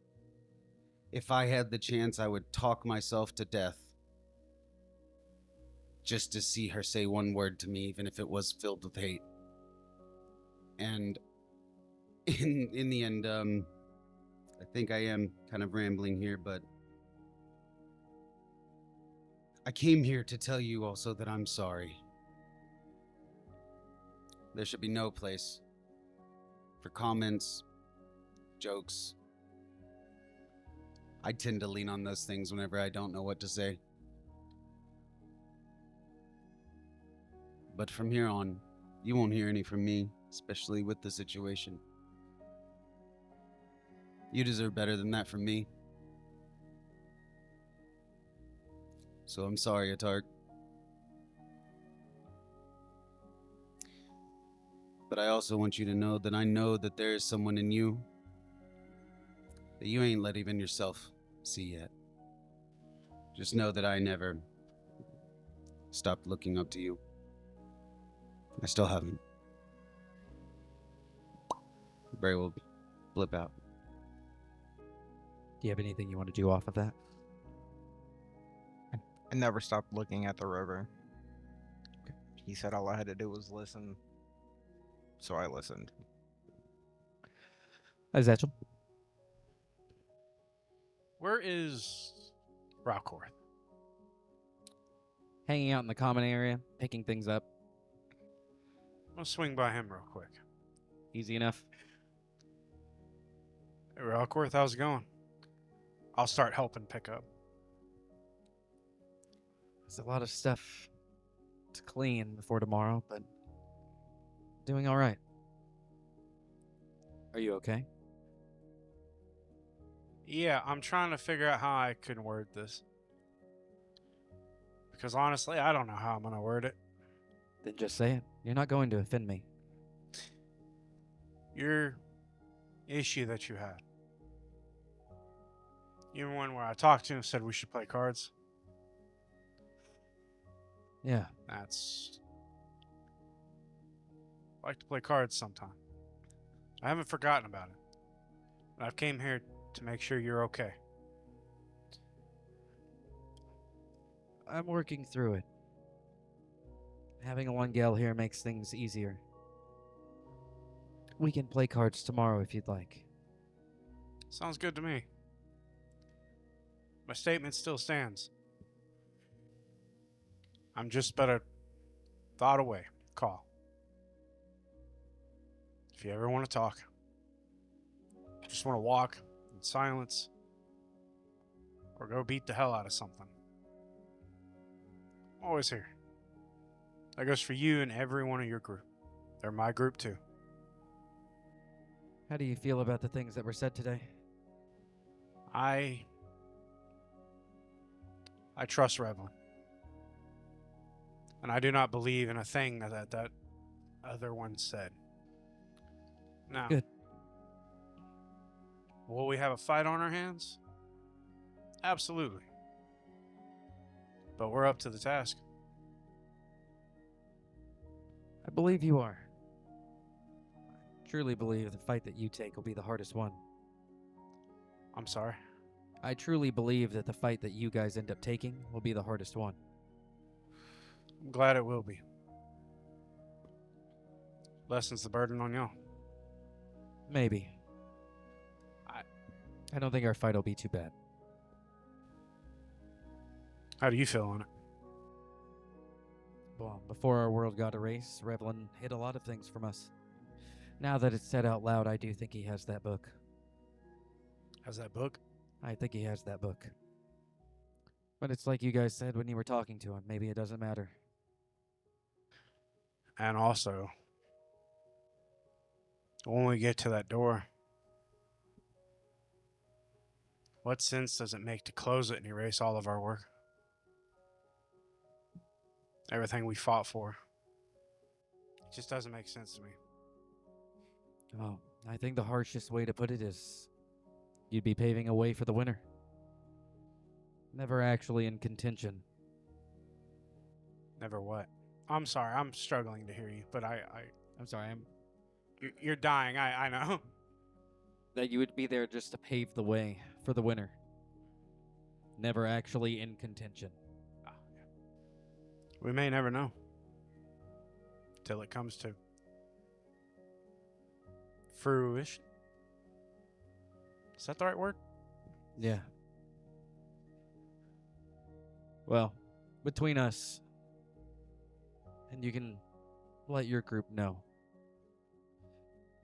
if I had the chance, I would talk myself to death just to see her say one word to me, even if it was filled with hate. And in the end, I think I am kind of rambling here, but I came here to tell you also that I'm sorry. There should be no place for comments, jokes. I tend to lean on those things whenever I don't know what to say. But from here on, you won't hear any from me, especially with the situation. You deserve better than that from me. So I'm sorry, Atark. But I also want you to know that there is someone in you that you ain't let even yourself see yet. Just know that I never stopped looking up to you. I still haven't. Bray will blip out. Do you have anything you want to do off of that? I never stopped looking at the river. He said all I had to do was listen. So I listened. Zatchel? Where is Rockworth? Hanging out in the common area, picking things up. I'll swing by him real quick. Easy enough. Hey, Rockworth, how's it going? I'll start helping pick up. There's a lot of stuff to clean before tomorrow, but doing all right. Are you okay? Yeah, I'm trying to figure out how I can word this. Because honestly, I don't know how I'm going to word it. Then just say it. You're not going to offend me. Your issue that you had. Even one where I talked to him and said we should play cards. Yeah. That's... I like to play cards sometime. I haven't forgotten about it. But I've came here to make sure you're okay. I'm working through it. Having a one gal here makes things easier. We can play cards tomorrow if you'd like. Sounds good to me. My statement still stands. I'm just but a thought away. Call. If you ever want to talk, just want to walk in silence, or go beat the hell out of something, I'm always here. That goes for you and every one of your group. They're my group too. How do you feel about the things that were said today? I trust Revlynn. And I do not believe in a thing that other one said. Now, Good. Will we have a fight on our hands? Absolutely. But we're up to the task. I believe you are. I truly believe the fight that you take will be the hardest one. I'm sorry. I truly believe that the fight that you guys end up taking will be the hardest one. I'm glad it will be. Lessens the burden on y'all. Maybe. I don't think our fight will be too bad. How do you feel on it? Well, before our world got erased, Revlynn hid a lot of things from us. Now that it's said out loud, I do think he has that book. How's that book? I think he has that book. But it's like you guys said when you were talking to him. Maybe it doesn't matter. And also, when we get to that door, what sense does it make to close it and erase all of our work? Everything we fought for. It just doesn't make sense to me. Oh, I think the harshest way to put it is you'd be paving a way for the winner. Never actually in contention. Never what? I'm sorry, I'm struggling to hear you, but I'm sorry, you're dying, I know. that you would be there just to pave the way for the winner. Never actually in contention. We may never know. Till it comes to fruition. Is that the right word? Yeah. Well, between us, and you can let your group know,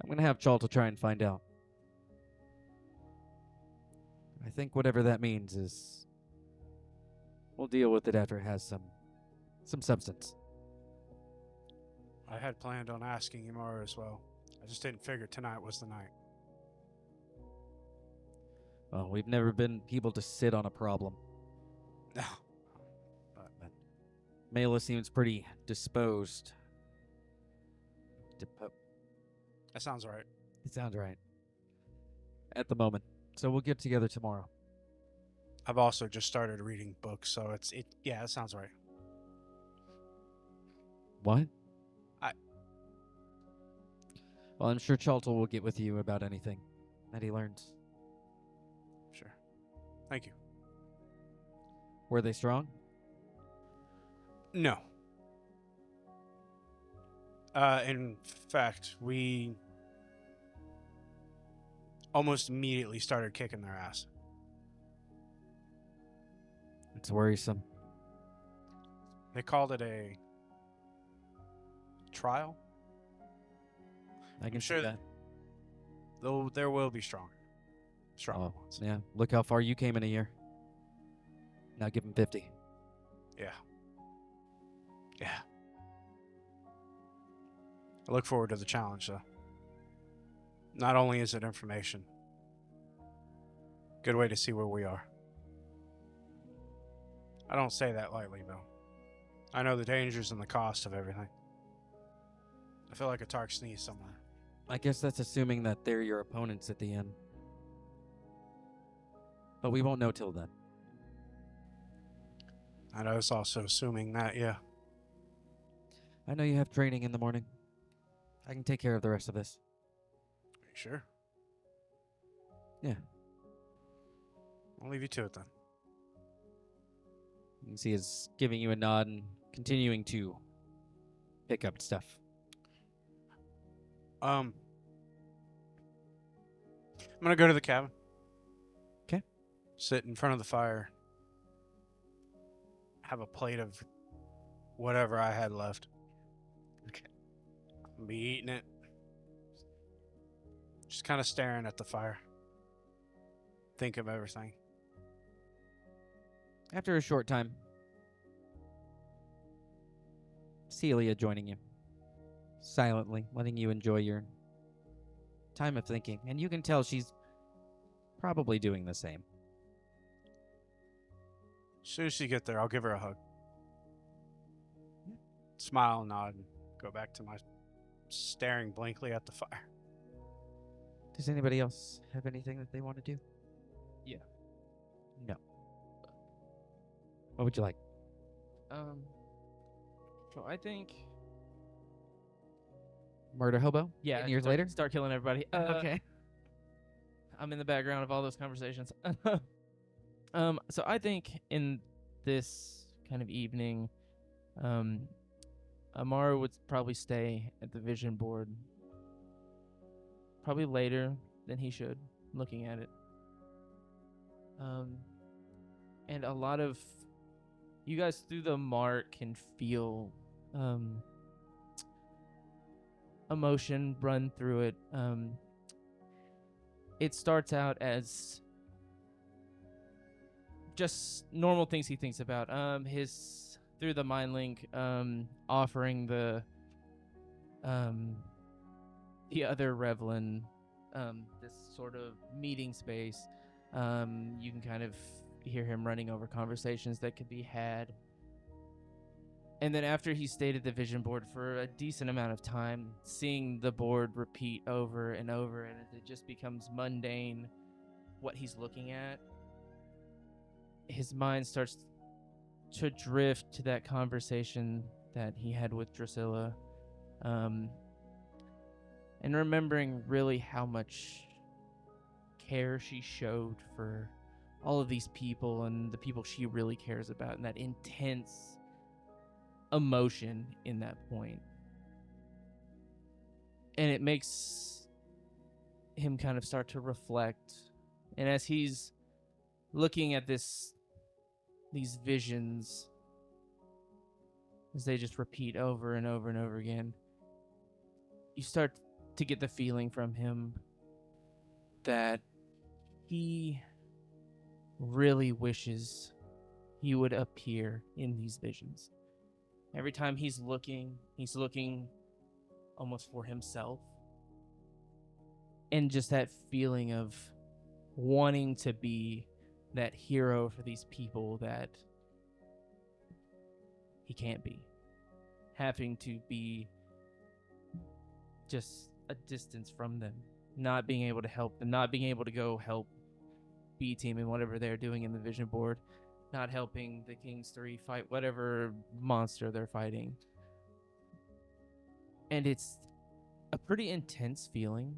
I'm going to have Chalta try and find out. I think whatever that means is we'll deal with it after it has some substance. I had planned on asking Imara as well. I just didn't figure tonight was the night. Well, we've never been able to sit on a problem. No. But Mela seems pretty disposed. That sounds right. It sounds right. At the moment. So we'll get together tomorrow. I've also just started reading books, so yeah, that sounds right. What? I- Well, I'm sure Chalta will get with you about anything that he learns. Sure. Thank you. Were they strong? No. In fact, we almost immediately started kicking their ass. It's worrisome. They called it a trial. I can I'm see sure that. Though there will be stronger Oh, ones. yeah. Look how far you came in a year. Now give him 50. Yeah. Yeah. I look forward to the challenge, though. Not only is it information, good way to see where we are. I don't say that lightly, though. I know the dangers and the cost of everything. I feel like a Tark sneeze somewhere. I guess that's assuming that they're your opponents at the end. But we won't know till then. And I was also assuming that, yeah. I know you have training in the morning. I can take care of the rest of this. Are you sure? Yeah. I'll leave you to it then. You can see he's giving you a nod and continuing to pick up stuff. I'm gonna go to the cabin. 'Kay. Sit in front of the fire. Have a plate of whatever I had left. Okay. I'll be eating it. Just kind of staring at the fire. Think of everything. After a short time, Celia joining you, silently letting you enjoy your time of thinking. And you can tell she's probably doing the same. As soon as you get there, I'll give her a hug. Smile, nod, and go back to my staring blankly at the fire. Does anybody else have anything that they want to do? Yeah. No. What would you like? So I think, Murder hobo? yeah, 10 years start, later? start killing everybody. Okay. I'm in the background of all those conversations. So I think in this kind of evening, Amara would probably stay at the vision board. Probably later than he should, looking at it. And a lot of you guys through the mark can feel emotion run through it. It starts out as just normal things he thinks about. His through the mind link, offering the other Revlynn this sort of meeting space. You can kind of hear him running over conversations that could be had. And then after he stayed at the vision board for a decent amount of time, seeing the board repeat over and over, and it just becomes mundane what he's looking at, his mind starts to drift to that conversation that he had with Drusilla. And remembering really how much care she showed for all of these people and the people she really cares about, and that intense emotion in that point. And it makes him kind of start to reflect. And as he's looking at these visions, as they just repeat over and over and over again, you start to get the feeling from him that he really wishes he would appear in these visions. Every time he's looking almost for himself. And just that feeling of wanting to be that hero for these people that he can't be. Having to be just a distance from them. Not being able to help them. Not being able to go help B-Team in whatever they're doing in the vision board. Not helping the Kings 3 fight whatever monster they're fighting. And it's a pretty intense feeling.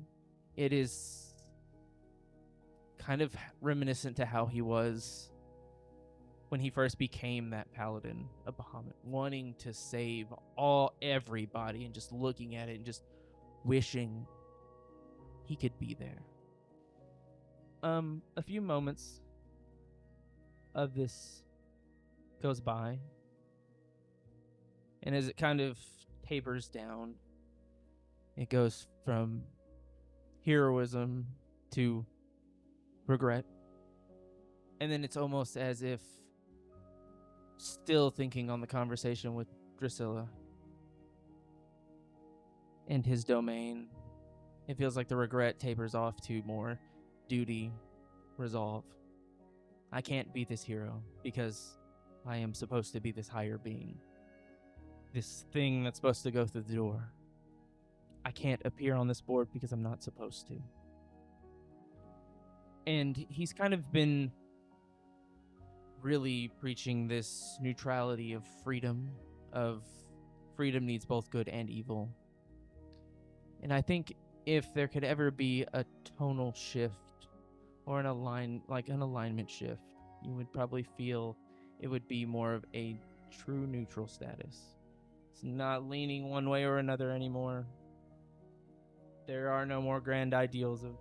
It is kind of reminiscent to how he was when he first became that paladin of Bahamut, wanting to save everybody and just looking at it and just wishing he could be there. A few moments of this goes by, and as it kind of tapers down, it goes from heroism to regret. And then it's almost as if still thinking on the conversation with Drusilla and his domain, it feels like the regret tapers off to more duty, resolve. I can't be this hero because I am supposed to be this higher being. This thing that's supposed to go through the door. I can't appear on this board because I'm not supposed to. And he's kind of been really preaching this neutrality of freedom needs both good and evil. And I think if there could ever be a tonal shift or an alignment shift, you would probably feel it would be more of a true neutral status. It's not leaning one way or another anymore. There are no more grand ideals of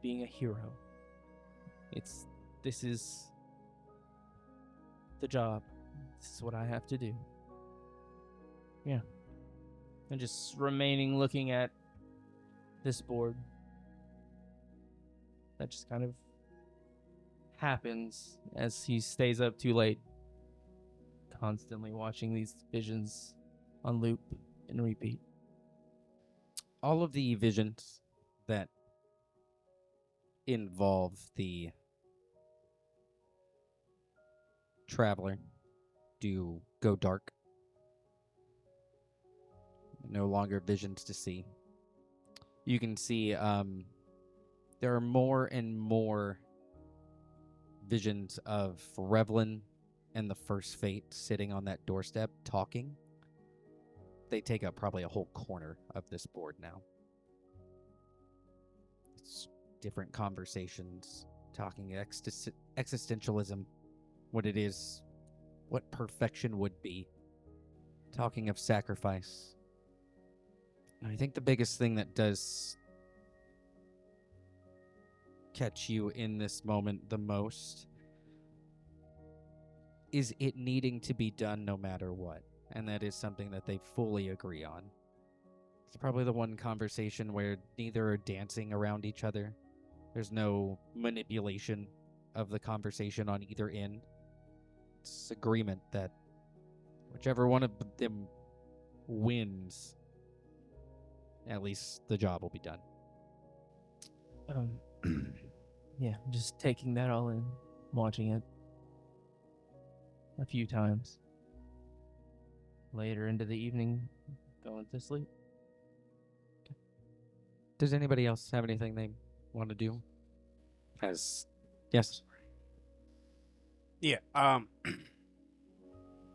being a hero. This is the job. This is what I have to do. Yeah. And just remaining looking at this board. That just kind of happens as he stays up too late, constantly watching these visions on loop and repeat. All of the visions that involve the traveler do go dark. No longer visions to see. You can see there are more and more visions of Revlynn and the First Fate sitting on that doorstep talking. They take up probably a whole corner of this board now. It's different conversations, talking existentialism, what it is, what perfection would be, talking of sacrifice. And I think the biggest thing that does catch you in this moment the most is it needing to be done no matter what. And that is something that they fully agree on. It's probably the one conversation where neither are dancing around each other. There's no manipulation of the conversation on either end. It's agreement that whichever one of them wins, at least the job will be done. Yeah, just taking that all in, watching it a few times. Later into the evening, going to sleep. Does anybody else have anything they want to do? Yes. Yeah, I'm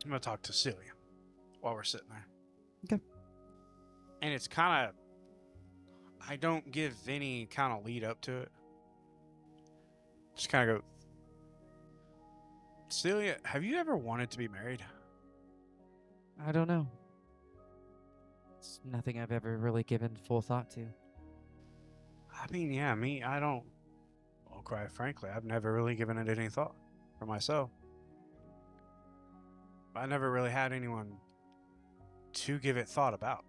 gonna talk to Celia while we're sitting there. Okay. And it's kind of, I don't give any kind of lead up to it. Just kind of go, Celia, have you ever wanted to be married? I don't know. It's nothing I've ever really given full thought to. I mean, yeah, I don't. Well, quite frankly, I've never really given it any thought for myself. I never really had anyone to give it thought about.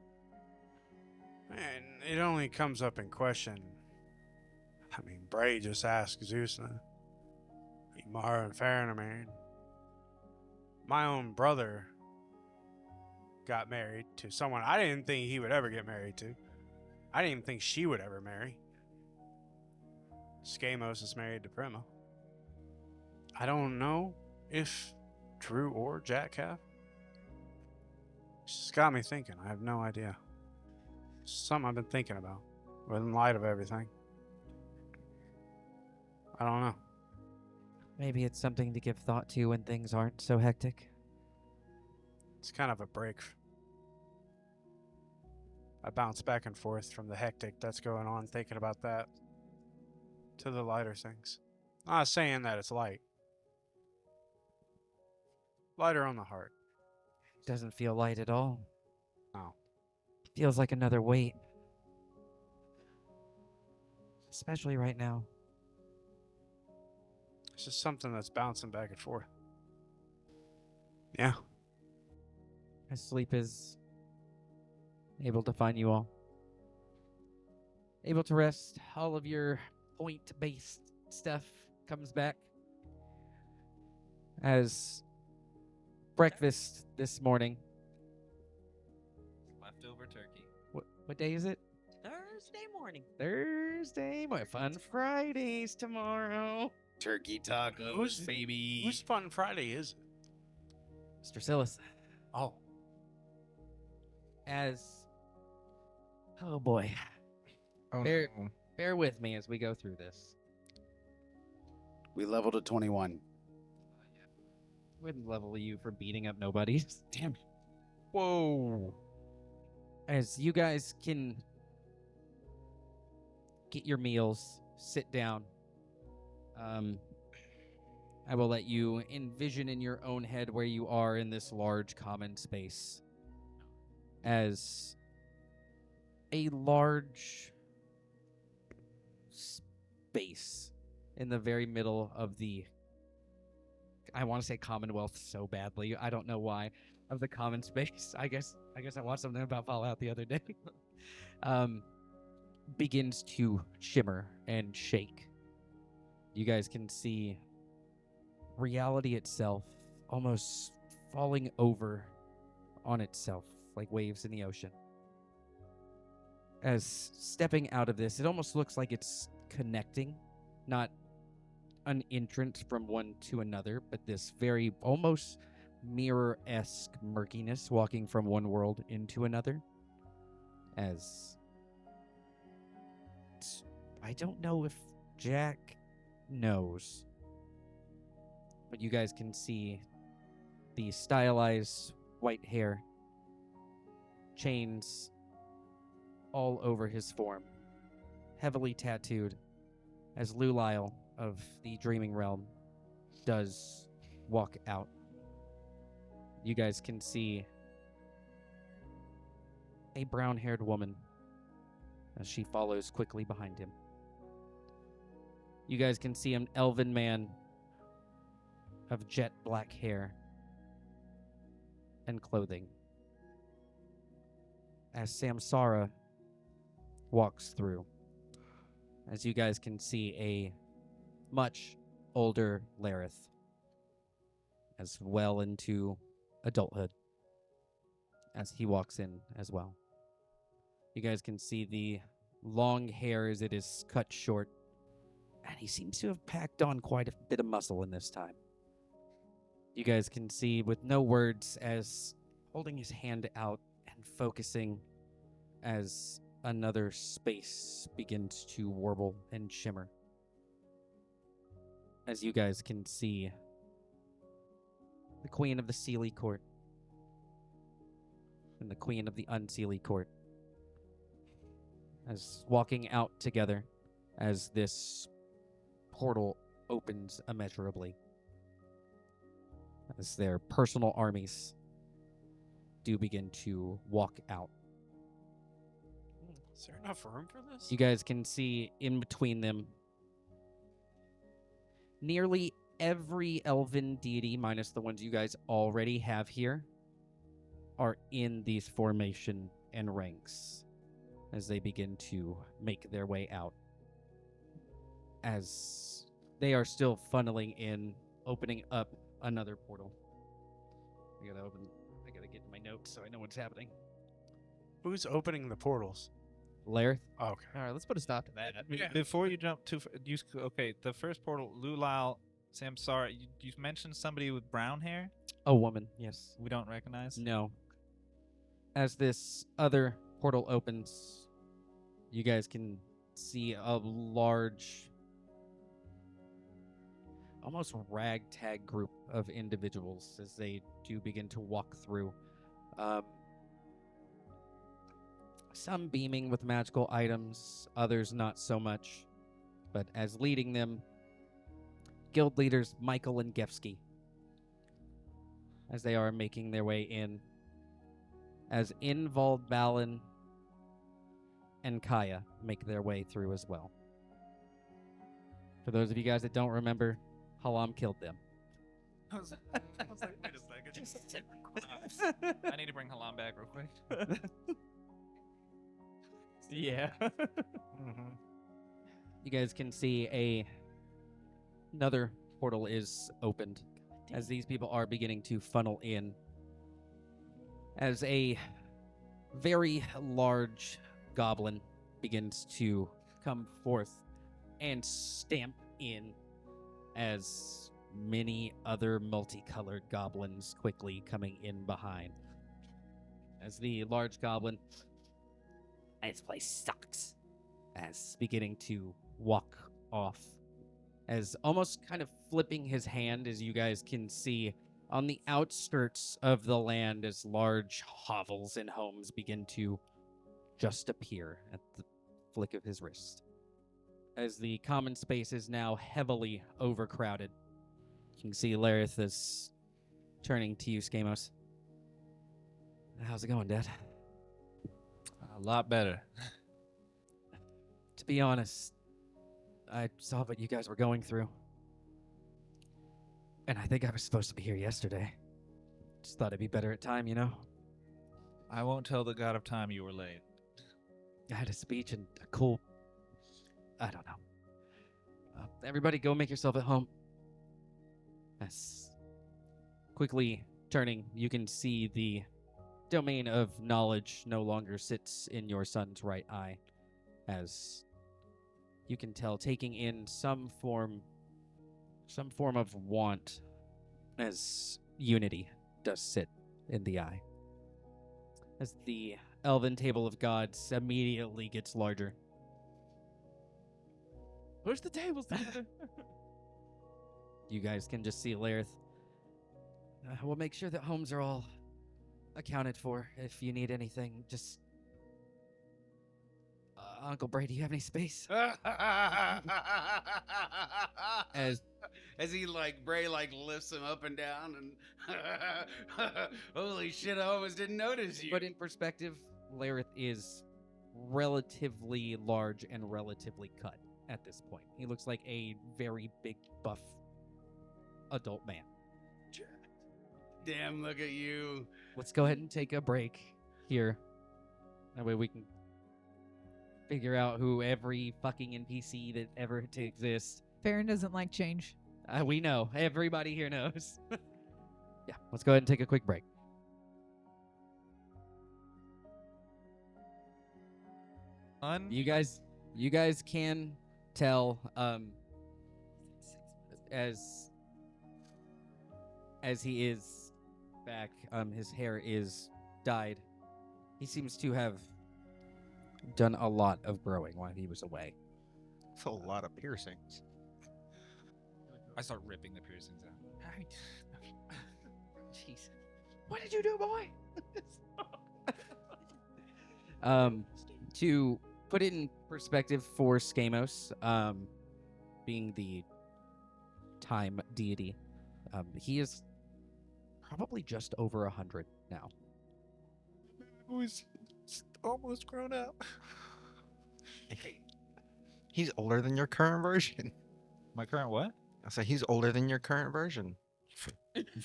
And it only comes up in question. I mean, Bray just asked Zeus now. Mara and Farron are married. My own brother got married to someone I didn't think he would ever get married to. I didn't even think she would ever marry. Skamos is married to Prima. I don't know if Drew or Jack have. It's just got me thinking. I have no idea. It's something I've been thinking about. But in light of everything, I don't know. Maybe it's something to give thought to when things aren't so hectic. It's kind of a break. I bounce back and forth from the hectic that's going on, thinking about that, to the lighter things. I'm not saying that it's light. Lighter on the heart. Doesn't feel light at all. No. Feels like another weight. Especially right now. It's just something that's bouncing back and forth. Yeah. As sleep is able to find you all. Able to rest. All of your point-based stuff comes back. As breakfast this morning. Leftover turkey. What day is it? Thursday morning. Thursday. What fun Fridays tomorrow. Turkey tacos, baby. Whose Fun Friday is it? Mr. Silas. Oh. As oh boy. Oh, Bear- no. Bear with me as we go through this. We leveled to 21. Wouldn't level you for beating up nobodies. Damn. Whoa. As you guys can get your meals, sit down. I will let you envision in your own head where you are in this large common space. As a large space in the very middle of the, I want to say Commonwealth so badly. I don't know why. Of the common space. I guess I watched something about Fallout the other day. Begins to shimmer and shake. You guys can see reality itself almost falling over on itself like waves in the ocean. As stepping out of this, it almost looks like it's connecting, not an entrance from one to another, but this very almost mirror-esque murkiness walking from one world into another. As I don't know if Jack knows, but you guys can see the stylized white hair, chains all over his form, heavily tattooed, as Lou Lyle of the Dreaming Realm does walk out. You guys can see a brown-haired woman as she follows quickly behind him. You guys can see an elven man of jet black hair and clothing. As Samsara walks through, as you guys can see a much older Lareth, as well into adulthood, as he walks in as well. You guys can see the long hair as it is cut short, and he seems to have packed on quite a bit of muscle in this time. You guys can see with no words as holding his hand out and focusing as another space begins to warble and shimmer. As you guys can see the Queen of the Seelie Court and the Queen of the Unseelie Court as walking out together as this portal opens immeasurably, as their personal armies do begin to walk out. Is there enough room for this? You guys can see in between them nearly every elven deity, minus the ones you guys already have here, are in these formation and ranks. as they begin to make their way out. As they are still funneling in, opening up another portal. I gotta get my notes so I know what's happening. Who's opening the portals? Lareth? Oh, okay. All right, let's put a stop to that. Before you jump too far, okay, the first portal, Lulal, Samsara, you mentioned somebody with brown hair A woman, yes. we don't recognize? No. As this other portal opens, you guys can see a large, almost ragtag group of individuals as they do begin to walk through. Some beaming with magical items, others not so much. But as leading them, guild leaders Michael and Gefsky, as they are making their way in, as Invald Balin and Kaya make their way through as well. For those of you guys that don't remember, Halam killed them. I was like, wait a second. I need to bring Halam back real quick. Yeah. You guys can see another portal is opened as these people are beginning to funnel in. As a very large goblin begins to come forth and stamp in, as many other multicolored goblins quickly coming in behind. As the large goblin, this place sucks, as beginning to walk off, as almost kind of flipping his hand, as you guys can see on the outskirts of the land, as large hovels and homes begin to just appear at the flick of his wrist. As the common space is now heavily overcrowded, you can see Lareth is turning to you, Skamos. How's it going, Dad? A lot better. To be honest, I saw what you guys were going through. And I think I was supposed to be here yesterday. Just thought it'd be better at time, you know? I won't tell the god of time you were late. I had a speech and a cool... I don't know. Everybody go make yourself at home. Yes. Quickly turning, you can see the domain of knowledge no longer sits in your son's right eye, as you can tell taking in some form of want, as unity does sit in the eye. As the elven table of gods immediately gets larger. Push the tables together. You guys can just see Lareth. We'll make sure that homes are all accounted for. If you need anything, just... Uncle Bray, do you have any space? As he Bray lifts him up and down and holy shit, I almost didn't notice you. But in perspective, Lareth is relatively large and relatively cut at this point. He looks like a very big, buff adult man. Damn, look at you. Let's go ahead and take a break here. That way we can figure out who every fucking NPC that ever to exist. Farron doesn't like change. We know. Everybody here knows. Yeah, let's go ahead and take a quick break. You guys can tell as he is back, his hair is dyed. He seems to have done a lot of growing while he was away. That's a lot of piercings. I start ripping the piercings out. Jeez. What did you do, boy? To put it in perspective for Skamos, being the time deity, he is probably just over 100 now. Who's almost grown up. He's older than your current version. My current what? I said he's older than your current version.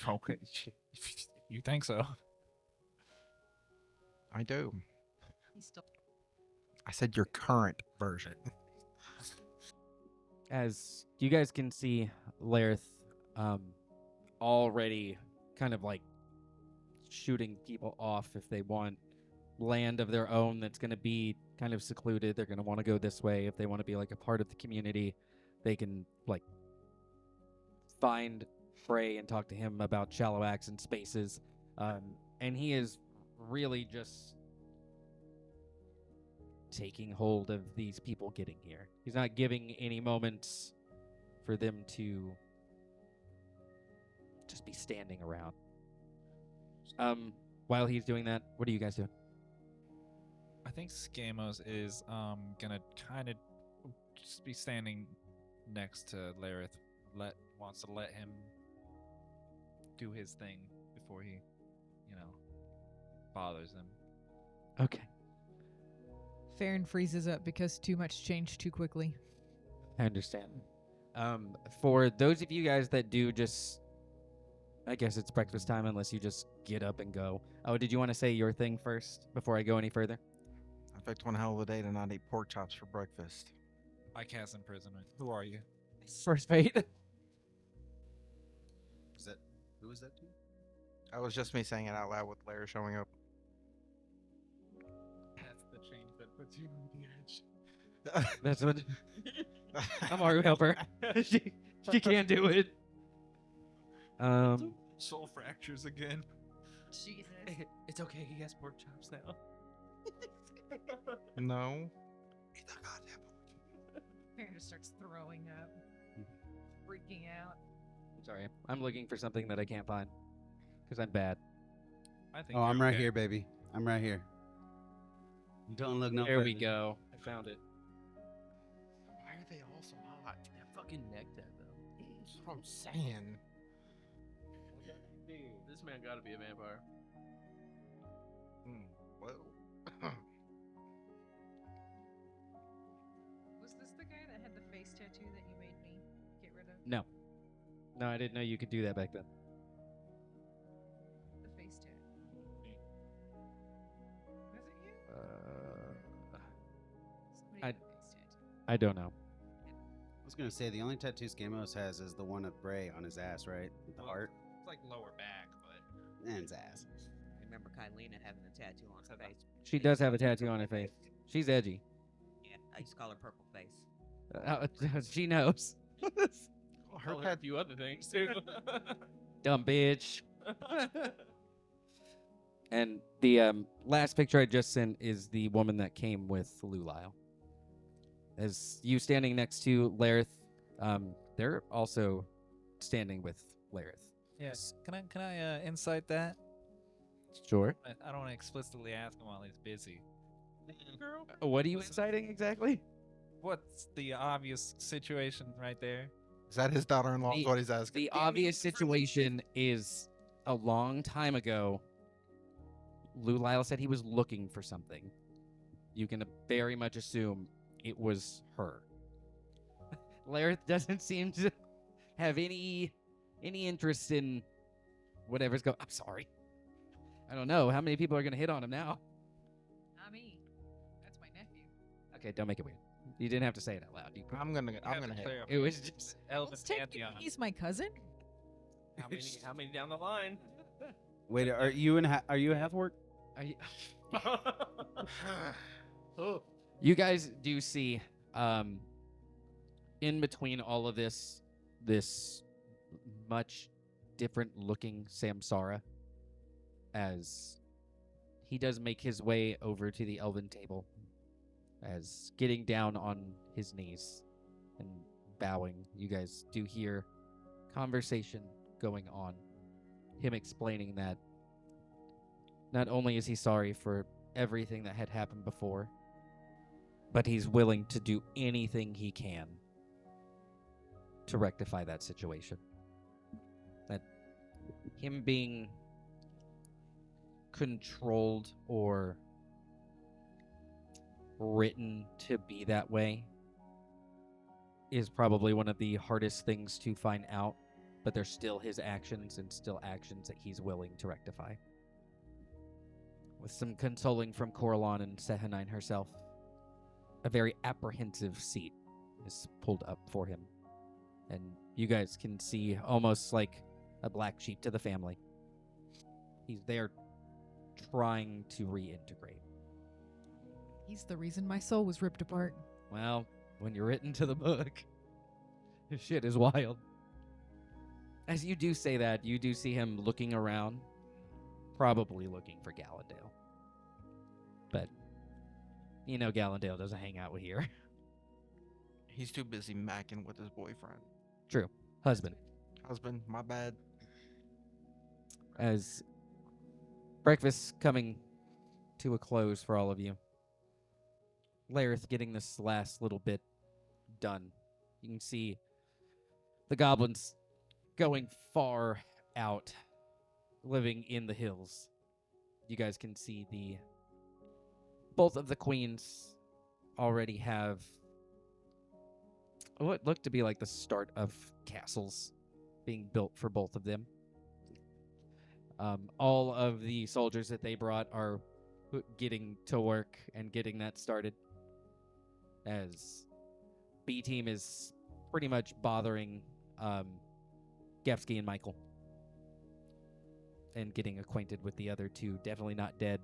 Okay. You think so? I do. I said your current version. As you guys can see, Lareth already kind of like shooting people off if they want land of their own that's going to be kind of secluded. They're going to want to go this way. If they want to be like a part of the community, they can like find Frey and talk to him about shallow acts and spaces. And he is really just taking hold of these people getting here. He's not giving any moments for them to just be standing around. While he's doing that, what are you guys doing? I think Skamos is gonna kind of just be standing next to Lareth. Wants to let him do his thing before he, bothers him. Okay. Farron freezes up because too much changed too quickly. I understand. For those of you guys that do just, I guess it's breakfast time unless you just get up and go. Oh, did you want to say your thing first before I go any further? I picked one hell of a day to not eat pork chops for breakfast. I cast imprisonment. Who are you? First fate. Who is that to? That was just me saying it out loud with Lareth showing up. That's the change that puts you on the edge. That's what. I'm our helper. she can't do it. Soul fractures again. Jesus. It's okay. He has pork chops now. No. Farron just starts throwing up, freaking out. Sorry, I'm looking for something that I can't find because I'm bad. I think. Oh, I'm you're right okay. here, baby. I'm right here. Don't look no There we further. go. I found it. Why are they all so hot? That fucking neck tat though. That's what I'm saying. This man gotta be a vampire. Whoa. Was this the guy that had the face tattoo that you made me get rid of? No, I didn't know you could do that back then. The face tattoo. Was it you? Somebody I- had a face tattoo. I don't know. I was gonna say the only tattoo Skamos has is the one of Bray on his ass, right? With the Well, heart It's like lower back, but and his ass. I remember Kylena having a tattoo on her face. She does have a tattoo on her face. She's edgy. Yeah, I used to call her Purple Face. She knows. Her Call her a few other things too. Dumb bitch. And the last picture I just sent is the woman that came with Lulile. As you standing next to Lareth, they're also standing with Lareth. yes. Can I insight that? Sure. I don't want to explicitly ask him while he's busy. Girl, What are you inciting exactly? what's the obvious situation right there? Is that his daughter-in-law? Is The- what he's asking. The obvious situation is a long time ago, Lulile said he was looking for something. You can very much assume it was her. Lareth doesn't seem to have any interest in whatever's going. I'm sorry. I don't know how many people are gonna hit on him now. Not me. That's my nephew. Okay, don't make it weird. You didn't have to say it out loud. I'm gonna You have to hit. clear up It was just. Elven Well, technically, pantheon. he's my cousin. How many down the line? Wait, are you are you a half orc? Are you, Oh. you guys do see, in between all of this much different looking Samsara, as he does make his way over to the elven table, as getting down on his knees and bowing. You guys do hear conversation going on, him explaining that not only is he sorry for everything that had happened before, but he's willing to do anything he can to rectify that situation. That him being controlled or written to be that way is probably one of the hardest things to find out, but they're still his actions and still actions that he's willing to rectify. With some consoling from Coralon and Sehanine herself, a very apprehensive seat is pulled up for him. And you guys can see almost like a black sheep to the family. He's there trying to reintegrate. He's the reason my soul was ripped apart. Well, when you're written to the book, this shit is wild. As you do say that, you do see him looking around, probably looking for Gallandale. But, you know Gallandale doesn't hang out here. He's too busy macking with his boyfriend. True. Husband. Husband, my bad. As breakfast coming to a close for all of you, Lareth getting this last little bit done. You can see the goblins going far out, living in the hills. You guys can see both of the queens already have what looked to be like the start of castles being built for both of them. All of the soldiers that they brought are getting to work and getting that started, as B team is pretty much bothering Gefsky and Michael and getting acquainted with the other two definitely not dead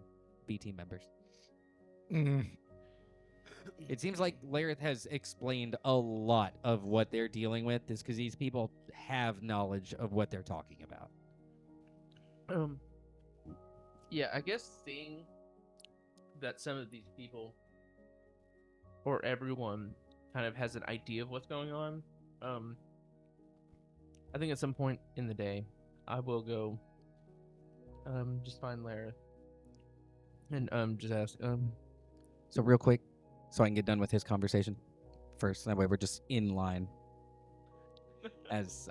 B team members. It seems like Lareth has explained a lot of what they're dealing with, is because these people have knowledge of what they're talking about. Yeah, I guess seeing that some of these people, or everyone, kind of has an idea of what's going on, I think at some point in the day, I will go, just find Lareth, and just ask, So real quick, so I can get done with his conversation first. That way we're just in line. As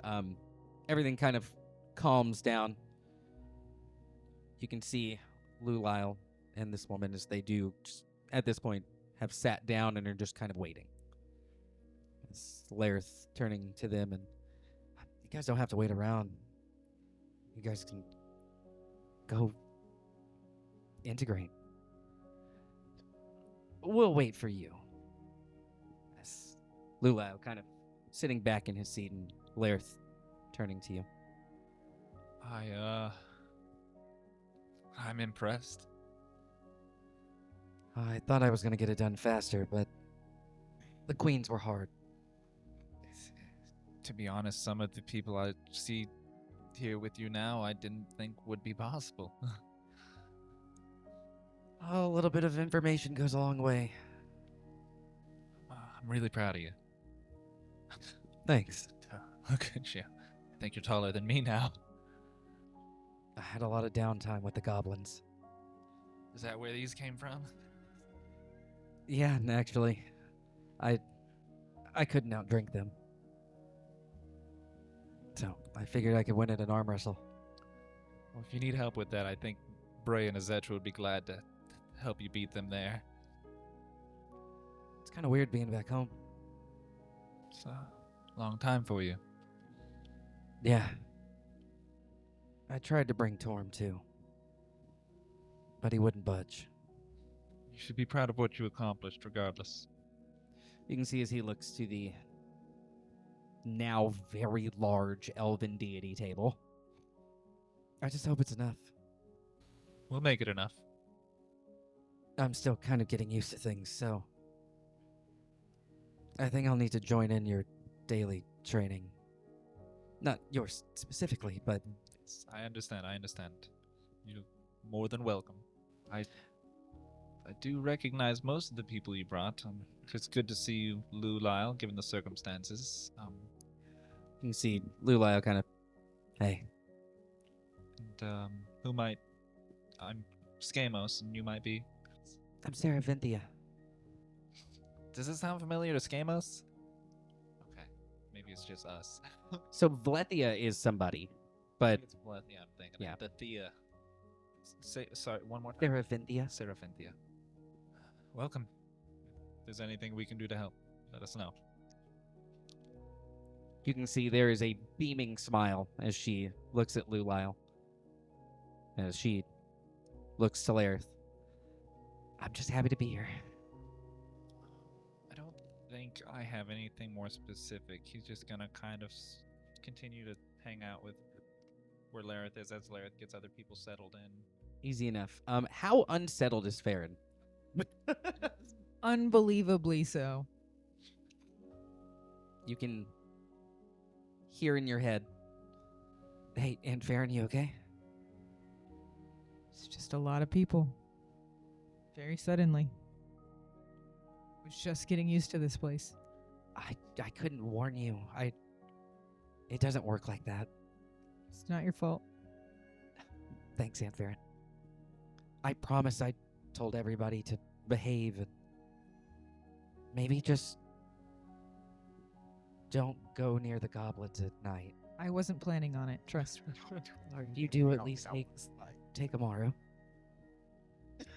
everything kind of calms down, you can see Lou Lyle and this woman, as they do just at this point have sat down and are just kind of waiting. As Lareth turning to them, and you guys don't have to wait around. You guys can go integrate. We'll wait for you. As Lou Lyle kind of sitting back in his seat, and Lareth turning to you. I'm impressed. I thought I was going to get it done faster, but the queens were hard. To be honest, some of the people I see here with you now, I didn't think would be possible. A little bit of information goes a long way. I'm really proud of you. Thanks. Look at you. I think you're taller than me now. I had a lot of downtime with the goblins. Is that where these came from? Yeah, and actually, I couldn't outdrink them. So I figured I could win at an arm wrestle. Well, if you need help with that, I think Bray and Azetra would be glad to help you beat them there. It's kind of weird being back home. It's a long time for you. Yeah. I tried to bring Torm too, but he wouldn't budge. You should be proud of what you accomplished, regardless. You can see as he looks to the now very large elven deity table. I just hope it's enough. We'll make it enough. I'm still kind of getting used to things, so I think I'll need to join in your daily training. Not yours specifically, but I understand. You're more than welcome. I do recognize most of the people you brought. It's good to see you, Lou Lyle, given the circumstances. you can see Lou Lyle kind of, hey. And I'm Skamos, and you might be. I'm Sarah Vinthia. Does it sound familiar to Skamos? Okay, maybe it's just us. So Vlethia is somebody, but It's Vlethia, I'm thinking. Yeah. The Thea. Sorry, one more time. Sarah Vinthia. Seraphynthia. Welcome. If there's anything we can do to help, let us know. You can see there is a beaming smile as she looks at Lou Lyle. As she looks to Lareth. I'm just happy to be here. think I have anything more specific. He's just gonna kind of continue to hang out with where Lareth is as Lareth gets other people settled in. Easy enough. How unsettled is Farron? Unbelievably so. You can hear in your head, "Hey, Aunt Farron, you okay?" It's just a lot of people. Very suddenly. Was just getting used to this place. I couldn't warn you. It doesn't work like that. It's not your fault. Thanks, Aunt Farron. I promise I told everybody to behave and maybe just don't go near the goblins at night. I wasn't planning on it, trust me. If you do, at least take tomorrow.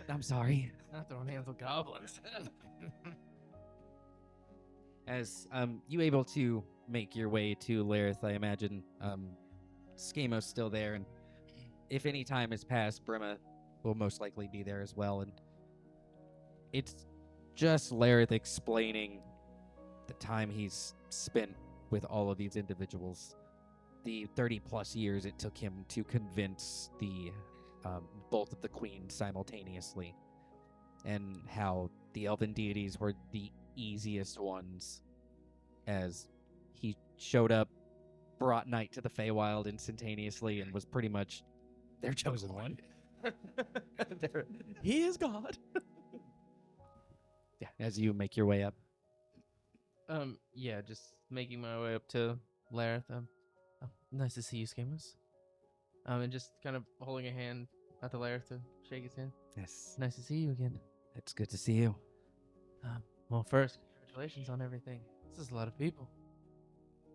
I'm sorry. Not throwing hands with goblins. As you able to make your way to Lareth, I imagine Skamo's still there, and if any time has passed, Brimma will most likely be there as well. And it's just Lareth explaining the time he's spent with all of these individuals, the 30+ years it took him to convince the both of the queens simultaneously, and how the elven deities were the easiest ones, as he showed up, brought night to the Feywild instantaneously, and was pretty much their chosen one. He is God. Yeah, as you make your way up. Yeah, just making my way up to Lareth. Nice to see you, Skamos. And just kind of holding a hand out to Lareth to shake his hand. Yes, Nice to see you again. it's good to see you. Well, first, congratulations on everything. This is a lot of people.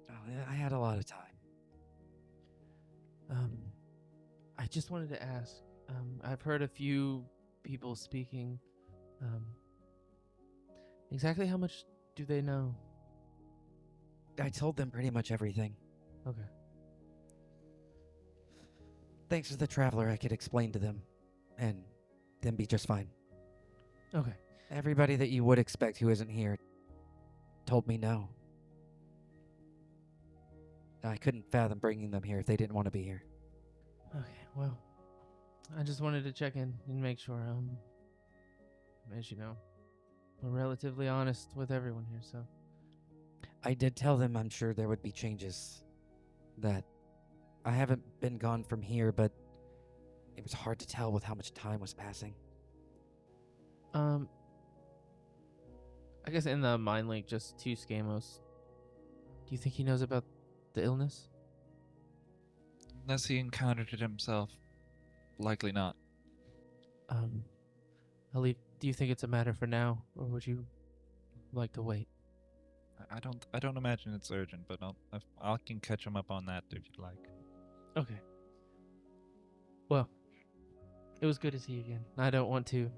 Oh, yeah, I had a lot of time. I just wanted to ask. I've heard a few people speaking. Exactly how much do they know? I told them pretty much everything. Okay. Thanks to the traveler, I could explain to them, and then be just fine. Okay. Everybody that you would expect who isn't here told me no. I couldn't fathom bringing them here if they didn't want to be here. Okay. Well, I just wanted to check in and make sure. As you know, we're relatively honest with everyone here, so. I did tell them I'm sure there would be changes. That I haven't been gone from here, but it was hard to tell with how much time was passing. I guess in the mind link, just to Skamos. Do you think he knows about the illness? Unless he encountered it himself. Likely not. Ali, do you think it's a matter for now, or would you like to wait? I don't imagine it's urgent, but I can catch him up on that if you'd like. Okay. Well, it was good to see you again. I don't want to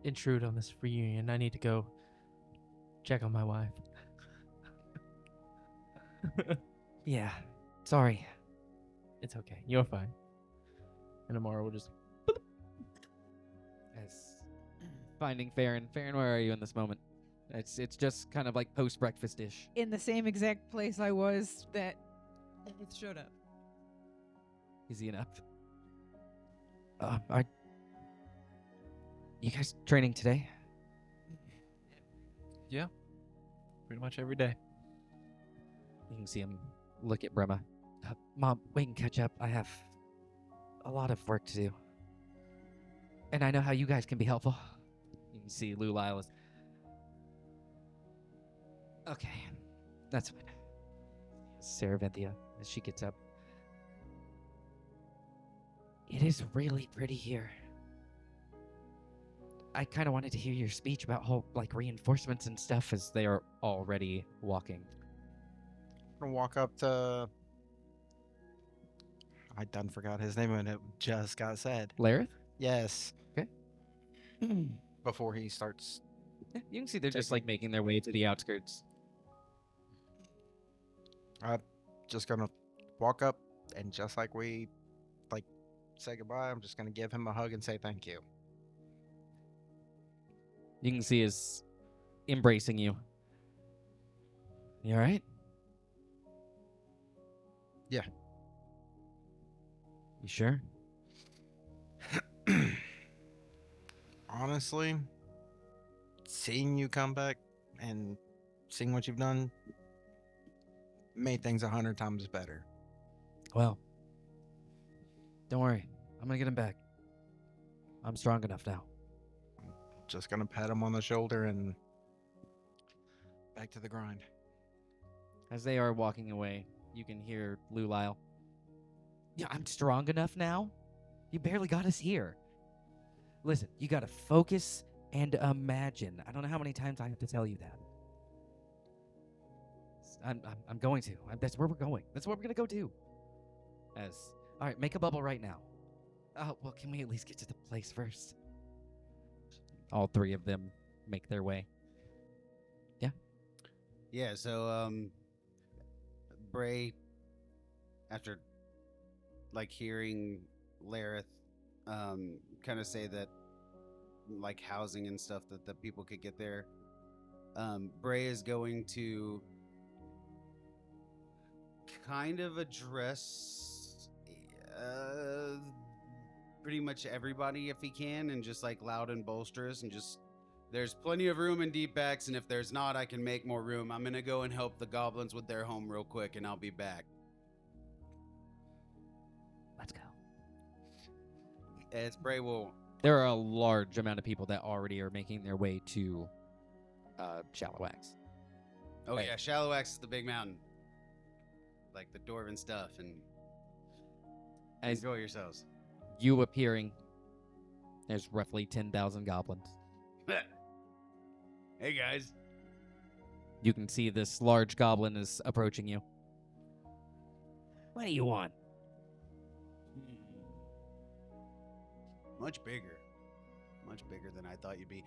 intrude on this reunion. I need to go check on my wife. Yeah, sorry. It's okay. You're fine. And tomorrow we'll just... As finding Farron. Farron, where are you in this moment? It's just kind of like post-breakfast-ish. In the same exact place I was that Lareth showed up. Easy enough. Are you guys training today? Yeah. Pretty much every day. You can see him look at Brimma. Mom, we can catch up. I have a lot of work to do. And I know how you guys can be helpful. You can see Lou Lyle is... Okay, that's fine. Sarah Venthia, as she gets up. It is really pretty here. I kind of wanted to hear your speech about whole, like, reinforcements and stuff, as they are already walking. I'm gonna walk up to. I done forgot his name and it just got said. Lareth? Yes. Okay. Before he starts. Yeah, you can see they're just, like, making their way to the outskirts. I'm just gonna walk up and just like we say goodbye, I'm just gonna give him a hug and say thank you. You can see as embracing you. You all right? Yeah. You sure? Honestly, seeing you come back and seeing what you've done made things 100 times better. Well, don't worry. I'm gonna get him back. I'm strong enough now. Just gonna pat him on the shoulder and back to the grind. As they are walking away, you can hear Lou Lyle. Yeah, I'm strong enough now? You barely got us here. Listen, you gotta focus and imagine. I don't know how many times I have to tell you that. I'm going to. That's where we're going. That's where we're gonna go to. All right, make a bubble right now. Oh, well, can we at least get to the place first? All three of them make their way. Yeah, so Bray, after like hearing Lareth kind of say that like housing and stuff that the people could get there, Bray is going to kind of address pretty much everybody if he can, and just like loud and boisterous, and just, there's plenty of room in deep backs, and if there's not, I can make more room. I'm gonna go and help the goblins with their home real quick, and I'll be back. Let's go. As Bray will. There are a large amount of people that already are making their way to Shallow Axe. Oh Right. yeah, Shallow Axe is the big mountain, like the dwarven stuff, and As enjoy yourselves. you appearing, there's roughly 10,000 goblins. Hey guys. You can see this large goblin is approaching you. What do you want? Much bigger than I thought you'd be.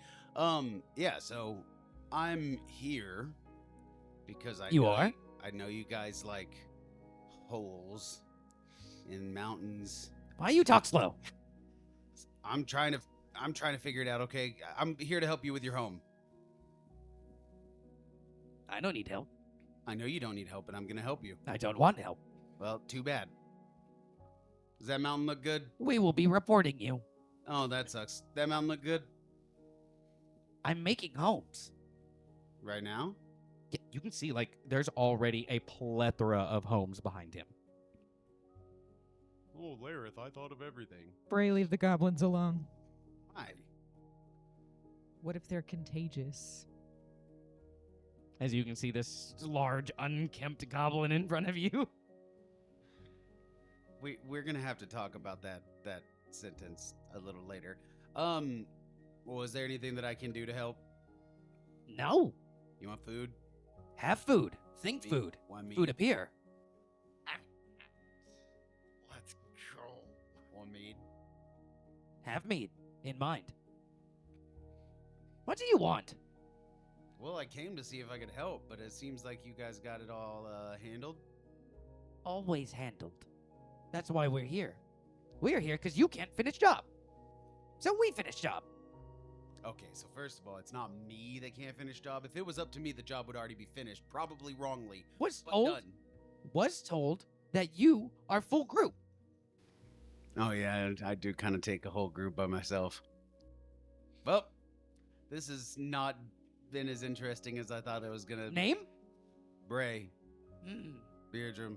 Yeah, so I'm here because You are? I know you guys like holes in mountains. Why you talk slow? I'm trying to figure it out. Okay, I'm here to help you with your home. I don't need help. I know you don't need help, but I'm gonna help you. I don't want help. Well, too bad. Does that mountain look good? We will be reporting you. Oh, that sucks. That mountain look good I'm making homes. right now? Yeah, you can see, like, there's already a plethora of homes behind him. Oh, Lareth, I thought of everything. Bray, leave the goblins alone. Why? What if they're contagious? As you can see this large, unkempt goblin in front of you. We're gonna have to talk about that sentence a little later. Well, is there anything that I can do to help? No. You want food? Have food. Think Meat? food. Want meat? Food appear. Let's go. Want meat? Have meat in mind. What do you want? Well, I came to see if I could help, but it seems like you guys got it all handled. Always handled. That's why we're here. We're here because you can't finish job. So we finish job. Okay, so first of all, it's not me that can't finish job. If it was up to me, the job would already be finished, probably wrongly, Was but told done. was told that you are full group. Oh yeah, I do kind of take a whole group by myself. Well, this has not been as interesting as I thought it was gonna. Name? Bray, Mm, Beardrum.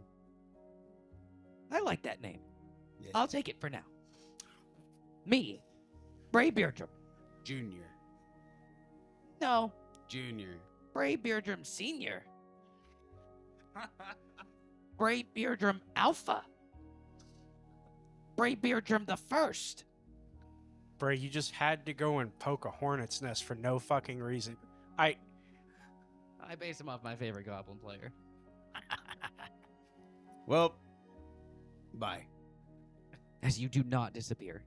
I like that name. Yeah. I'll take it for now. Me, Bray Beardrum. Junior. No, Junior. Bray Beardrum Senior. Bray Beardrum Alpha. Bray Beardrum the First. Bray, you just had to go and poke a hornet's nest for no fucking reason. I base him off my favorite goblin player. Well, bye. As you do not disappear.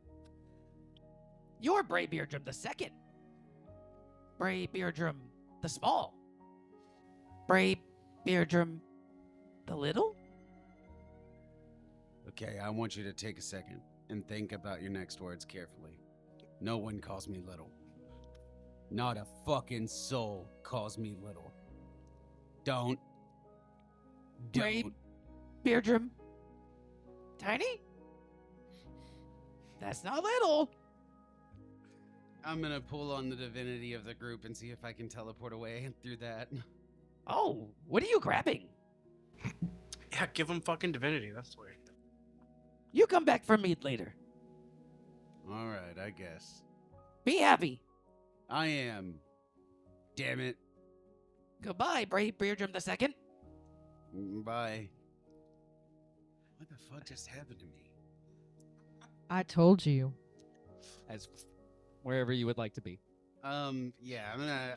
You're Bray Beardrum the Second. Bray Beardrum the Small. Bray Beardrum the Little? Okay, I want you to take a second and think about your next words carefully. No one calls me little. Not a fucking soul calls me little. Don't. Right. Don't. Beardrum. Tiny? That's not little. I'm gonna pull on the divinity of the group and see if I can teleport away through that. Oh, what are you grabbing? Yeah, give him fucking divinity. That's the way. You come back for meat later. Alright, I guess. Be happy. I am. Damn it. Goodbye, Brave Beardrum II. Bye. What the fuck just happened to me? I told you. As wherever you would like to be. Yeah,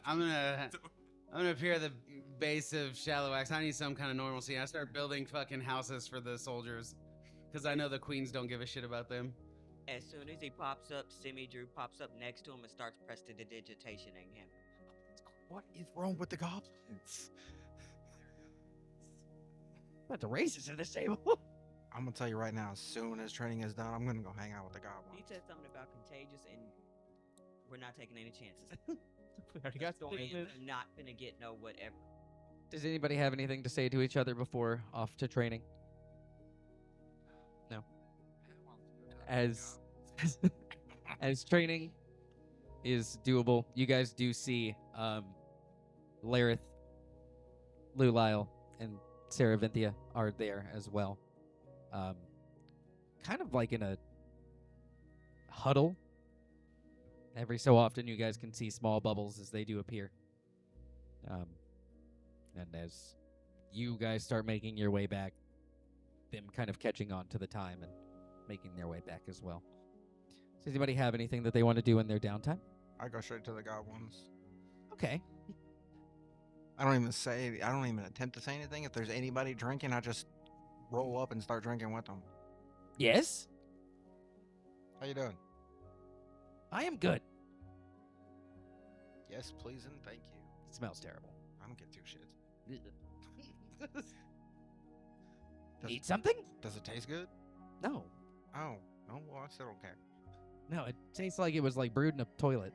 I'm gonna appear at the base of Shallow Axe. I need some kind of normalcy. I start building fucking houses for the soldiers. Because I know the queens don't give a shit about them. As soon as he pops up, Semi-Drew pops up next to him and starts prestidigitationing him. What is wrong with the goblins? About to raise us to this table. I'm gonna tell you right now, as soon as training is done, I'm gonna go hang out with the He goblins. said something about contagious, and we're not taking any chances. We already got Stories sickness. are not gonna get no whatever. Does anybody have anything to say to each other before off to training? No. As training is doable, you guys do see Lareth, Lulile, and Sarah Vinthia are there as well. Kind of like in a huddle. Every so often you guys can see small bubbles as they do appear. And as you guys start making your way back, them kind of catching on to the time and making their way back as well. Does anybody have anything that they want to do in their downtime? I go straight to the goblins. Okay. I don't even attempt to say anything. If there's anybody drinking, I just roll up and start drinking with them. Yes, How you doing? I am good. Yes, please and thank you. It smells terrible. I don't get two shits. Need something? Does it taste good? No. Oh, no, well, I said okay. No, it tastes like it was like brewed in a toilet.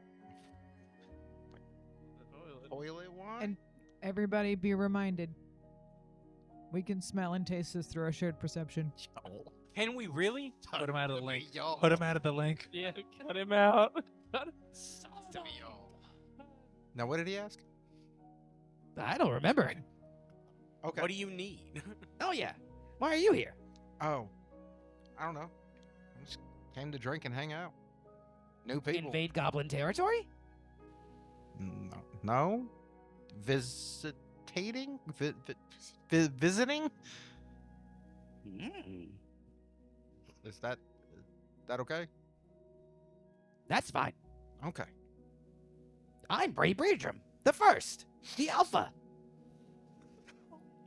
Toilet wine? And everybody be reminded. We can smell and taste this through our shared perception. Can we really? Put him out of the link. Y'all. Put him out of the link. Yeah, cut him out. Now, what did he ask? I don't remember. Okay. What do you need? Oh yeah. Why are you here? Oh, I don't know. I just came to drink and hang out. New people. Invade goblin territory? No. No? Visitating? Visiting? Mm, Is that okay? that's fine. Okay. I'm Brave Beardrum, the first, the Alpha.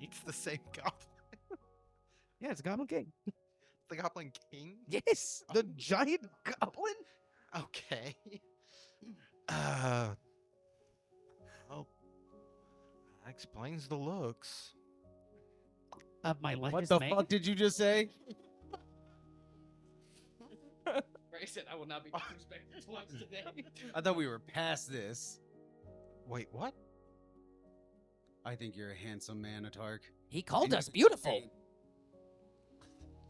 It's the same goblin. Yeah, it's Goblin King. The Goblin King? Yes, the giant goblin. Okay. Well, that explains the looks. Of my What latest the mane. fuck did you just say? Grayson, I will not be disrespectful once today. I thought we were past this. Wait, what? I think you're a handsome man, Atark. He called And us you- beautiful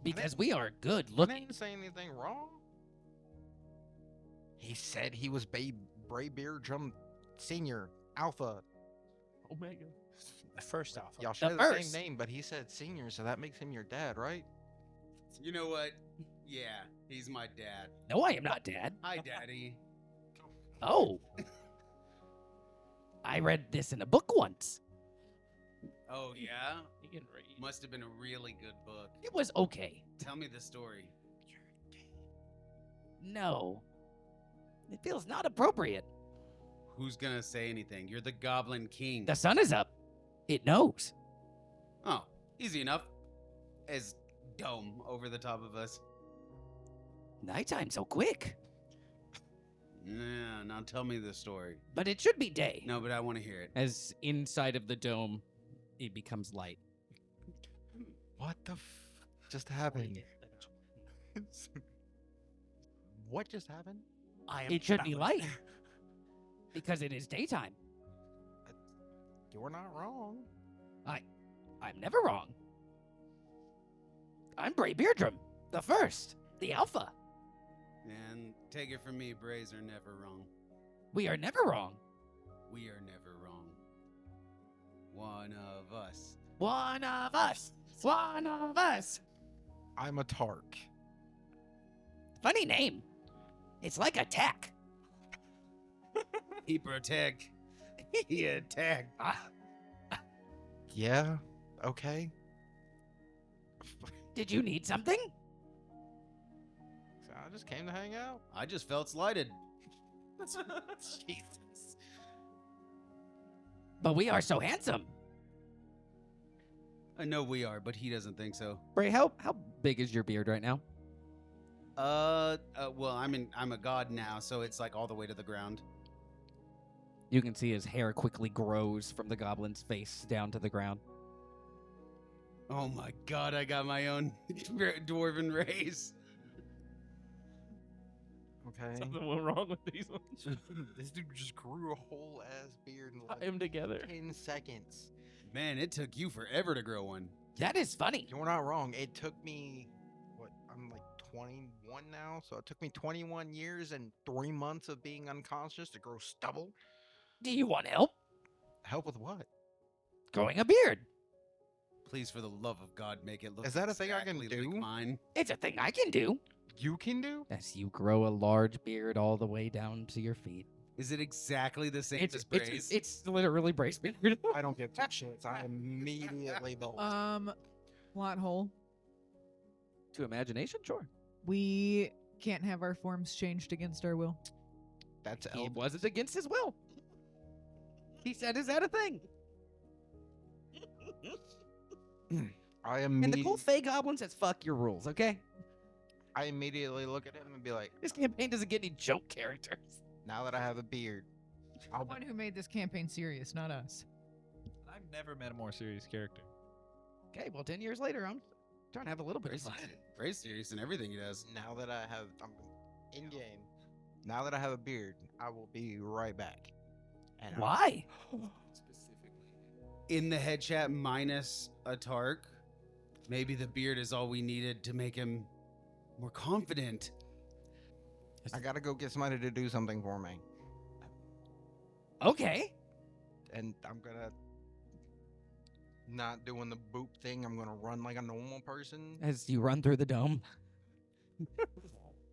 because we are good I looking. didn't say anything wrong. He said he was Braybeard Drum Senior Alpha. Omega. The first alpha. Y'all share the first. same name, but he said senior, so that makes him your dad, right? You know what? Yeah, he's my dad. No, I am not, Dad. Hi, Daddy. Oh. I read this in a book once. Oh, yeah? He can read. Must have been a really good book. It was okay. Tell me the story. No. It feels not appropriate. Who's gonna say anything? You're the Goblin King. The sun is up. It knows. Oh, easy enough. As dome over the top of us. Nighttime so quick. Yeah, now tell me the story. But it should be day. No, but I want to hear it. As inside of the dome, it becomes light. What the just happened? What just happened? I am It should be light. Because it is daytime. You're not wrong. I'm never wrong. I'm Bray Beardrum, the first, the Alpha. And take it from me, Brays are never wrong. We are never wrong. We are never wrong. One of us. One of us. One of us. I'm a Tark. Funny name. It's like attack. He protect. He attack. Yeah. Okay. Did you need something? So I just came to hang out. I just felt slighted. Jesus. But we are so handsome. I know we are, but he doesn't think so. Bray, how big is your beard right now? Well, I'm a god now, so it's like all the way to the ground. You can see his hair quickly grows from the goblin's face down to the ground. Oh my god, I got my own dwarven race. Okay. Something went wrong with these ones. This dude just grew a whole ass beard in Tie like them together. 10 seconds. Man, it took you forever to grow one. That is funny. You're not wrong. It took me, I'm like 21 now, so it took me 21 years and 3 months of being unconscious to grow stubble. Do you want help? Help with what? Growing a beard. Please, for the love of God, make it look Is that a thing I can exactly like do? mine. It's a thing I can do. You can do? As you grow a large beard all the way down to your feet. Is it exactly the same It's as Bray's? it's literally Bray's beard. I don't give two shits. I immediately bolt. Plot hole. To imagination, sure. We can't have our forms changed against our will. That's He Elb. wasn't against his will. He said, "Is that a thing?" I And the immediately, cool Fey Goblin says, "Fuck your rules, okay?" I immediately look at him and be like, This campaign doesn't get any joke characters. now that I have a beard, The one who made this campaign serious, not us. I've never met a more serious character. Okay, well, 10 years later, I'm trying to have a little bit of Bray's, fun. Bray's serious in everything he does. now that I have, I'm in game. Now that I have a beard, I will be right back. And I'm- Why? In the head chat minus a Tark, maybe the beard is all we needed to make him more confident. I gotta go get somebody to do something for me, Okay. and I'm gonna not doing the boop thing. I'm gonna run like a normal person. As you run through the dome,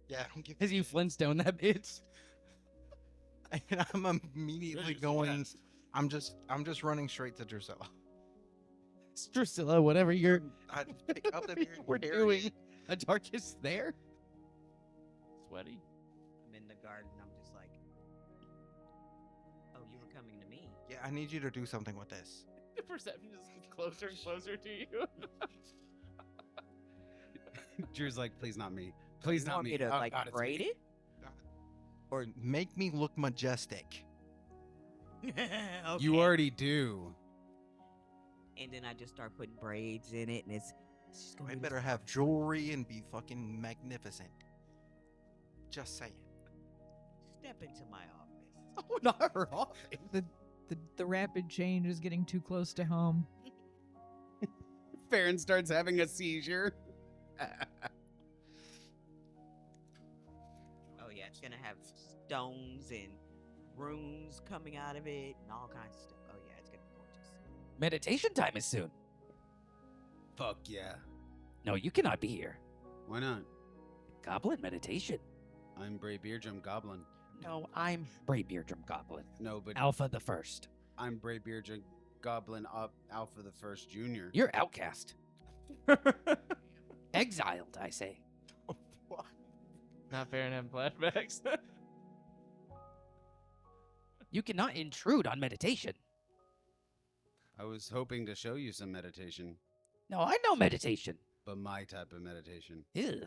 Yeah, I don't give. as you Flintstone that bitch. And I'm immediately going. I'm just running straight to Drusilla. Drusilla, whatever you're I pick up the beard. and we're carry doing. it. A Darkest there? Sweaty. I'm in the garden. I'm just like, oh, you were coming to me. Yeah, I need you to do something with this. The perception just gets closer and closer to you. Drew's like, please not me. Please You not want me. me to Oh, like God, it's braid me. it? Or make me look majestic. Okay. You already do. And then I just start putting braids in it, and it's just gonna I be better have jewelry and be fucking magnificent. Just saying. step into my office. Oh, not her office. The rapid change is getting too close to home. Farron starts having a seizure. Oh yeah, it's gonna have stones and runes coming out of it and all kinds of stuff. Oh yeah, it's gonna be gorgeous. Meditation time is soon. Fuck yeah. No, you cannot be here. Why not? Goblin meditation. I'm Bray Beardrum Goblin. No, I'm Bray Beardrum Goblin. No, but Alpha the First. I'm Bray Beardrum Goblin Alpha the First Junior. You're outcast. Exiled, I say. Not fair and having flashbacks. You cannot intrude on meditation. I was hoping to show you some meditation, No, I know meditation. but my type of meditation. Ew.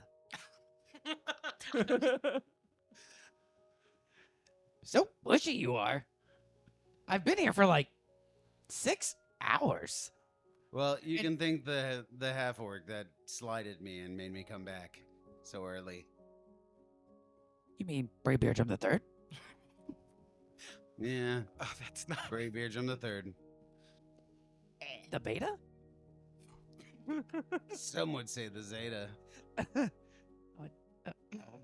So bushy you are. I've been here for like 6 hours. Well, you can thank the half orc that slighted me and made me come back so early. You mean Bray Beardrum the Third? Yeah, Oh, that's not. Greybeard, I'm the third. The beta? Some would say the Zeta.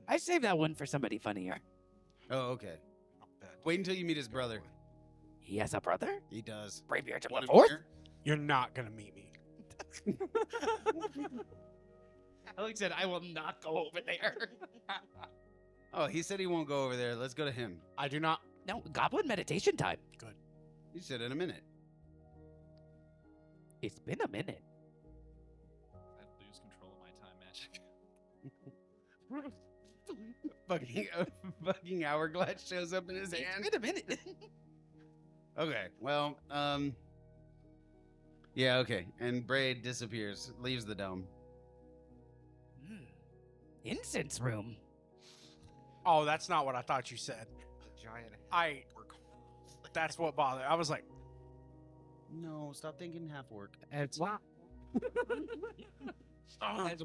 I saved that one for somebody funnier. Oh, okay. Wait until you meet his brother. He has a brother? He does. Bravebeard Want the him fourth? here? You're not gonna meet me. Alex said, I will not go over there. Oh, he said he won't go over there. Let's go to him. I do not. No, goblin meditation time. He said in a minute. It's been a minute. I lose control of my time magic. Fucking hourglass shows up in his hand. It's been a minute. Okay, well, yeah, okay. And Braid disappears, leaves the dome. Incense room. Oh, that's not what I thought you said. Giant. That's what bothered. I was like, No, stop thinking half work. As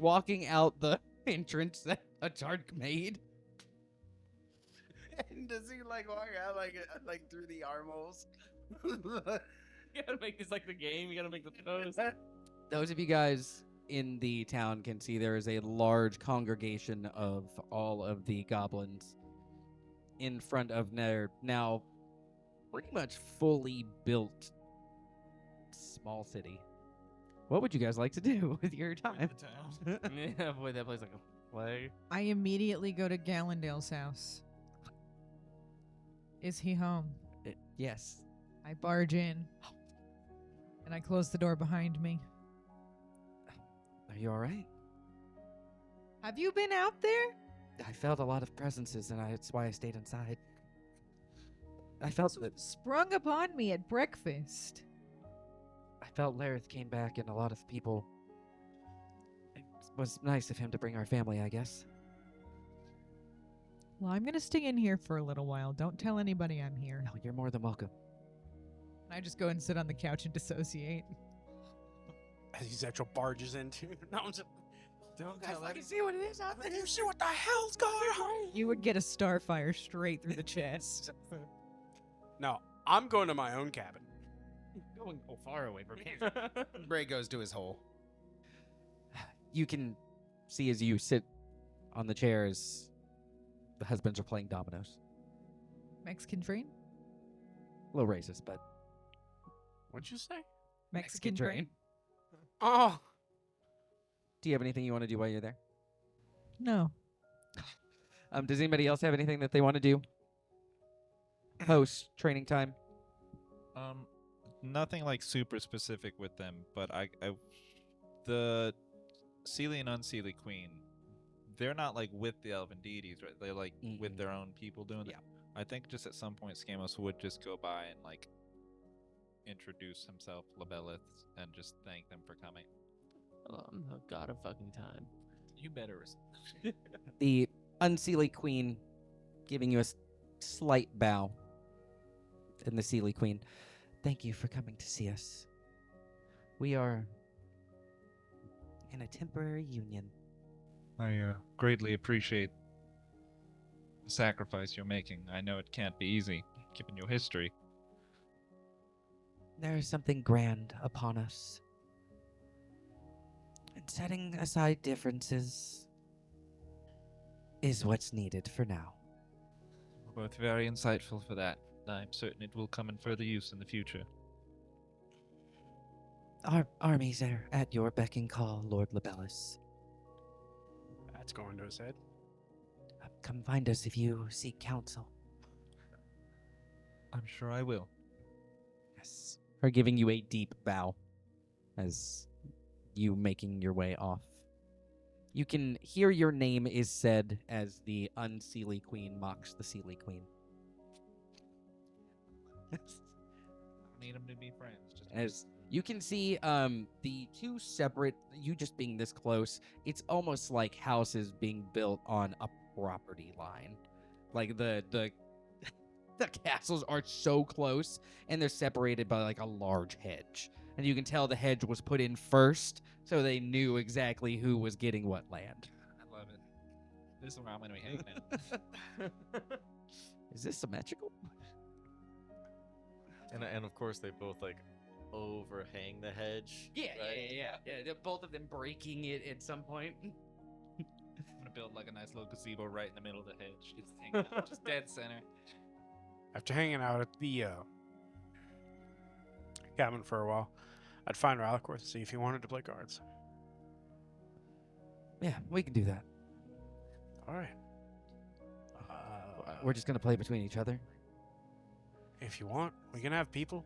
walking out the entrance that a Tark made. And does he like walk out like through the armholes? You gotta make this like the game. You gotta make the pose. Those of you guys in the town can see there is a large congregation of all of the goblins in front of their now pretty much fully built small city. What would you guys like to do with your time? Yeah, boy, that plays like a play. I immediately go to Gallendale's house. Is he home? Yes. I barge in. And I close the door behind me. Are you all right? Have you been out there? I felt a lot of presences, and that's why I stayed inside. I felt that Sprung upon me at breakfast. I felt Lareth came back, and a lot of people. It was nice of him to bring our family, I guess. Well, I'm gonna stay in here for a little while. Don't tell anybody I'm here. No, you're more than welcome. I just go and sit on the couch and dissociate. as he's actual barges into. No, I'm just, don't tell I can see what it is out there. You see what the hell's going on? You would get a starfire straight through the chest. No, I'm going to my own cabin. Going far away from here. Bray goes to his hole. You can see as you sit on the chairs, the husbands are playing dominoes. Mexican train? A little racist, but What'd you say? Mexican train? Oh, do you have anything you want to do while you're there? No. Does anybody else have anything that they want to do? Post training time. Nothing like super specific with them, but the Seelie and Unseelie Queen, they're not like with the elven deities, right? They're like with their own people doing it. I think just at some point Skamos would just go by and like introduce himself, Labellith, and just thank them for coming. I'm the god of fucking time. You better. The Unseelie Queen giving you a slight bow. And the Seelie Queen, thank you for coming to see us. We are in a temporary union. I greatly appreciate the sacrifice you're making. I know it can't be easy, given your history. There is something grand upon us. And setting aside differences is what's needed for now. We're both very insightful for that. I'm certain it will come in further use in the future. Our armies are at your beck and call, Lord Labellus. that's going to his head. Come find us if you seek counsel. I'm sure I will. Yes. Her giving you a deep bow as you making your way off. You can hear your name is said as the Unseelie Queen mocks the Seelie Queen. I need them to be friends. Just As you can see, the two separate, you just being this close, it's almost like houses being built on a property line. Like the the castles are so close, and they're separated by like a large hedge. And you can tell the hedge was put in first, so they knew exactly who was getting what land. I love it. This is where I'm going to be hanging out. Is this symmetrical? And of course they both like overhang the hedge. Yeah, right? They're both of them breaking it at some point. I'm gonna build like a nice little gazebo right in the middle of the hedge. Just hanging out, just dead center. After hanging out at the cabin for a while, I'd find Rallicorth and see if he wanted to play cards. Yeah, we can do that. All right. We're just gonna play between each other. If you want, we can have people.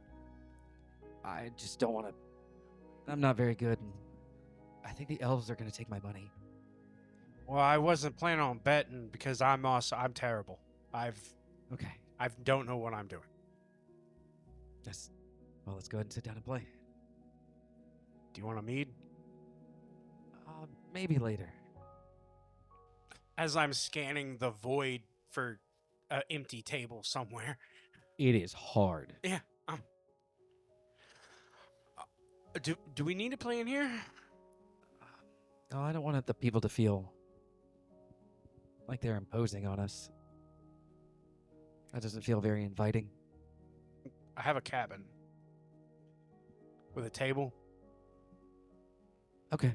I just don't want to. I'm not very good. And I think the elves are gonna take my money. Well, I wasn't planning on betting because I'm terrible. Okay. I don't know what I'm doing. Yes. Well, let's go ahead and sit down and play. Do you want a mead? Maybe later. As I'm scanning the void for an empty table somewhere. It is hard. Yeah. Do we need to play in here? Oh, I don't want the people to feel like they're imposing on us. That doesn't feel very inviting. I have a cabin with a table. Okay.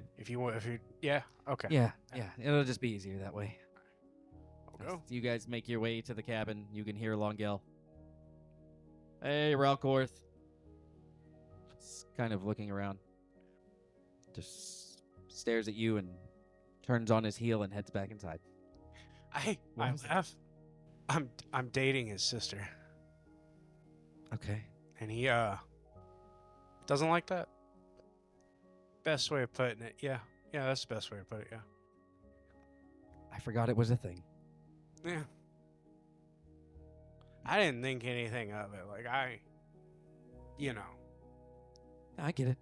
Yeah. Okay. Yeah. It'll just be easier that way. I'll go. As you guys make your way to the cabin, you can hear Longel. Hey, Ralcorth. Just kind of looking around. Just stares at you and turns on his heel and heads back inside. I What was it? laugh. I'm dating his sister, Okay. and he doesn't like that. Best way of putting it. Yeah, that's the best way to put it. Yeah. I forgot it was a thing. Yeah. I didn't think anything of it. Like I I get it.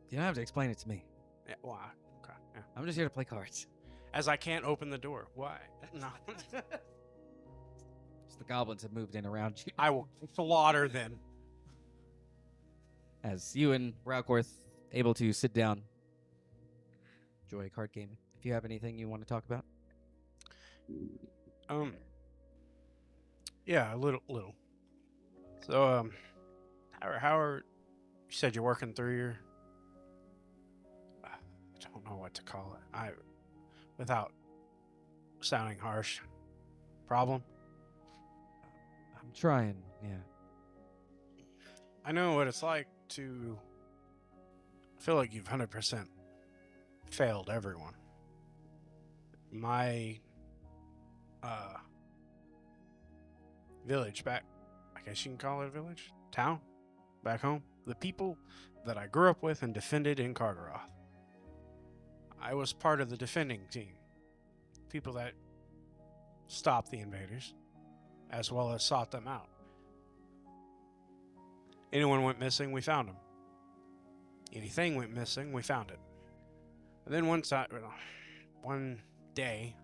You don't have to explain it to me. Yeah, well, okay. Yeah. I'm just here to play cards. As I can't open the door. Why? No. So the goblins have moved in around you. I will slaughter them. As you and Ralcorth able to sit down, enjoy a card game. If you have anything you want to talk about. Yeah, a little. So, how are you said you're working through your I don't know what to call it. Without sounding harsh. Problem? I'm trying, yeah. I know what it's like to feel like you've 100% failed everyone. My village back, I guess you can call it a village, town, back home, the people that I grew up with and defended in Cargaroth. I was part of the defending team, people that stopped the invaders, as well as sought them out. Anyone went missing, we found them. Anything went missing, we found it. And then one day,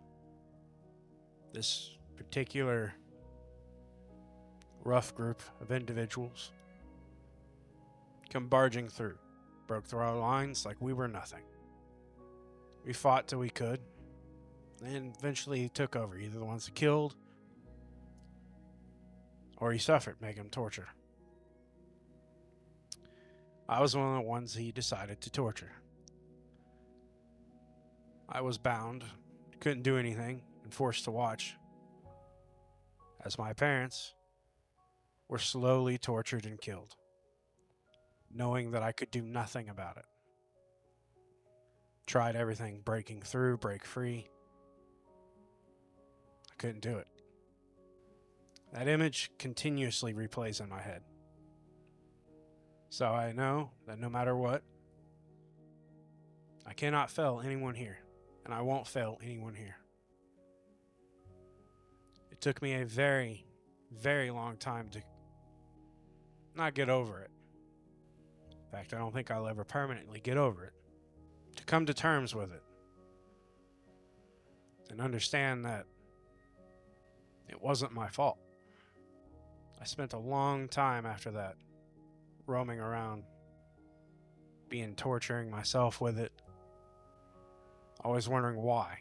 this particular rough group of individuals come barging through, broke through our lines like we were nothing. We fought till we could, and eventually he took over, either the ones that killed, or he suffered, making him torture. I was one of the ones he decided to torture. I was bound, couldn't do anything, and forced to watch as my parents were slowly tortured and killed, knowing that I could do nothing about it. Tried everything, breaking through, break free. I couldn't do it. That image continuously replays in my head. So I know that no matter what, I cannot fail anyone here, and I won't fail anyone here. It took me a very, very long time to not get over it. In fact, I don't think I'll ever permanently get over it. To come to terms with it. And understand that it wasn't my fault. I spent a long time after that roaming around, torturing myself with it. Always wondering why.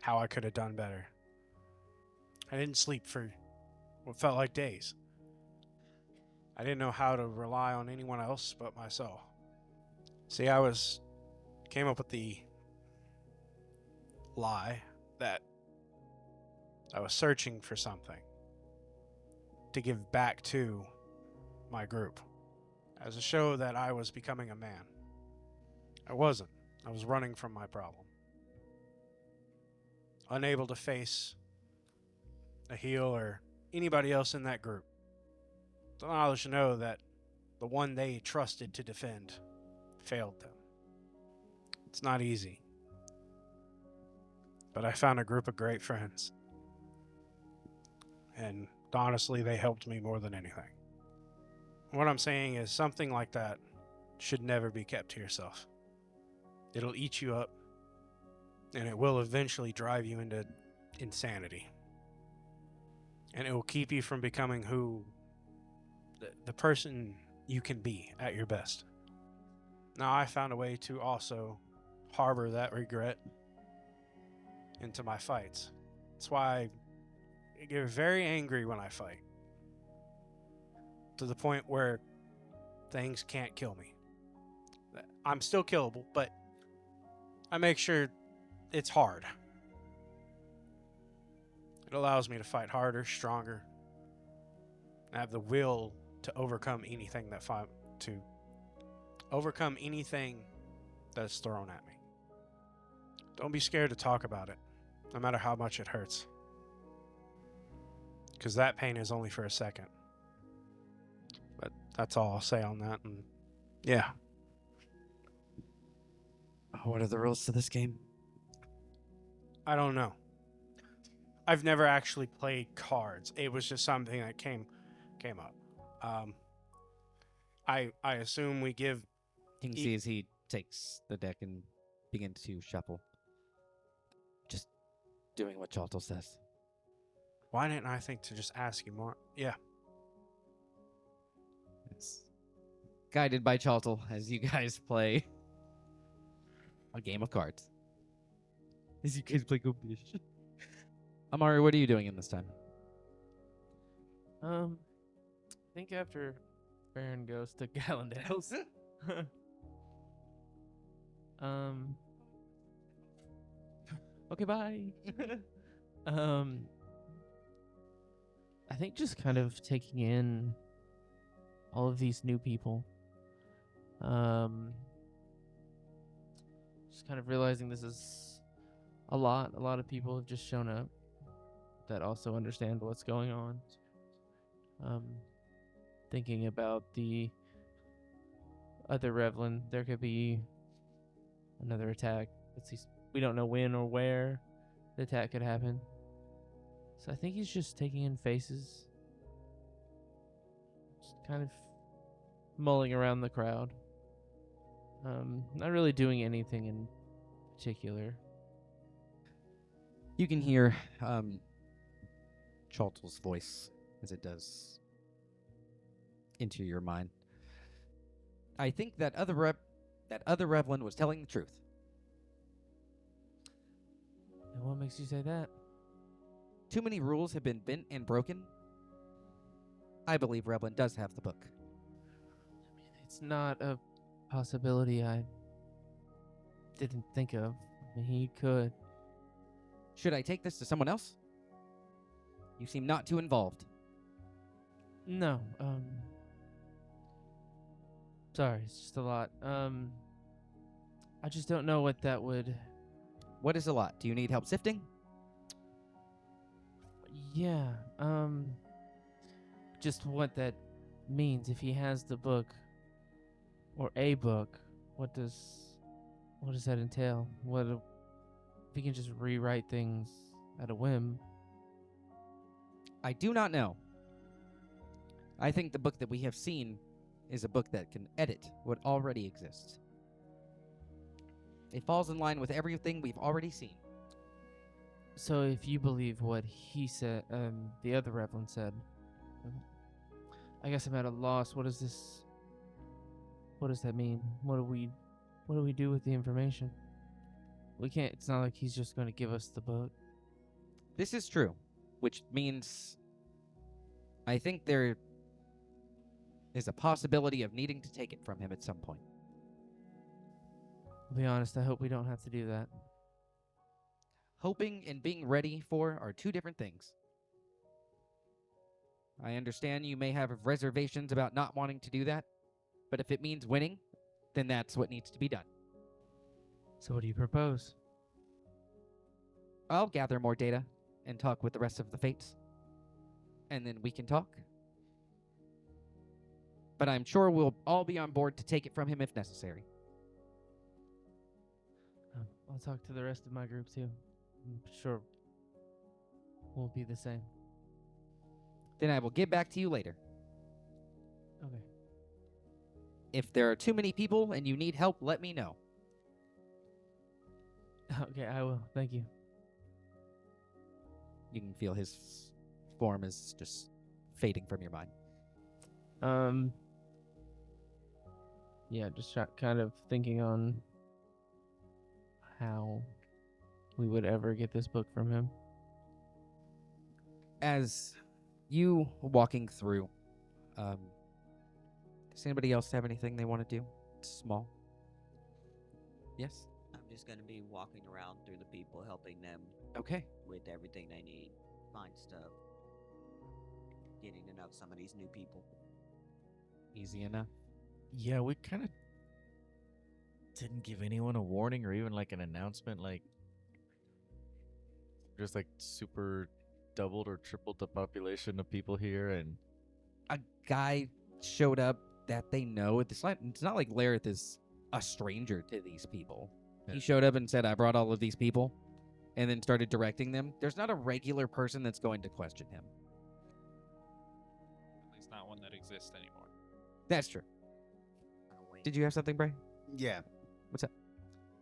How I could have done better. I didn't sleep for what felt like days. I didn't know how to rely on anyone else but myself. See, came up with the lie that I was searching for something to give back to my group as a show that I was becoming a man. I wasn't. I was running from my problem. Unable to face a heel or anybody else in that group. The knowledge to know that the one they trusted to defend failed them. It's not easy. But I found a group of great friends. And honestly, they helped me more than anything. What I'm saying is something like that should never be kept to yourself. It'll eat you up, and it will eventually drive you into insanity. And it will keep you from becoming the person you can be at your best. Now, I found a way to also harbor that regret into my fights. That's why I get very angry when I fight, to the point where things can't kill me. I'm still killable, but I make sure it's hard. It allows me to fight harder, stronger. I have the will to overcome anything that's thrown at me. Don't be scared to talk about it, no matter how much it hurts. Because that pain is only for a second. But that's all I'll say on that. And yeah. What are the rules to this game? I don't know. I've never actually played cards. It was just something that came up. I assume we give. You can see as he takes the deck and begins to shuffle. Just doing what Chaltel says. Why didn't I think to just ask you more? Yeah. It's guided by Chaltel as you guys play a game of cards. As you guys play Goblins. Amari, what are you doing in this time? I think after Baron goes to Gallendale's. Okay, bye. I think just kind of taking in all of these new people. Just kind of realizing this is a lot. A lot of people have just shown up that also understand what's going on. Thinking about the other Revlynn, there could be another attack. We don't know when or where the attack could happen. So I think he's just taking in faces. Just kind of mulling around the crowd. Not really doing anything in particular. You can hear Chaltel's voice as it does into your mind. I think that other Revlynn was telling the truth. And what makes you say that? Too many rules have been bent and broken. I believe Revlynn does have the book. It's not a possibility I didn't think of. I mean, he could. Should I take this to someone else? You seem not too involved. No, sorry, it's just a lot. I just don't know what that would... What is a lot? Do you need help sifting? Yeah, just what that means. If he has the book, or a book, what does that entail? If he can just rewrite things at a whim? I do not know. I think the book that we have seen is a book that can edit what already exists. It falls in line with everything we've already seen. So if you believe what he said, the other Revlynn said, I guess I'm at a loss. What does that mean? What do we do with the information? We can't. It's not like he's just going to give us the book. This is true, which means I think there is a possibility of needing to take it from him at some point. I'll be honest, I hope we don't have to do that. Hoping and being ready for are two different things. I understand you may have reservations about not wanting to do that, but if it means winning, then that's what needs to be done. So what do you propose? I'll gather more data and talk with the rest of the Fates, and then we can talk. But I'm sure we'll all be on board to take it from him if necessary. I'll talk to the rest of my group too. I'm sure we'll be the same. Then I will get back to you later. Okay. If there are too many people and you need help, let me know. Okay, I will. Thank you. You can feel his form is just fading from your mind. Yeah, just kind of thinking on how we would ever get this book from him. As you walking through, does anybody else have anything they want to do? Small. Yes? I'm just gonna be walking around through the people, helping them Okay. with everything they need, find stuff, getting to know some of these new people. Easy enough. Yeah, we kind of didn't give anyone a warning or even like an announcement, like just like super doubled or tripled the population of people here, and A guy showed up that they know. It's not like Lareth is a stranger to these people. Yeah. He showed up and said, I brought all of these people, and then started directing them. There's not a regular person that's going to question him. At least not one that exists anymore. That's true. Did you have something, Bray? Yeah. What's up?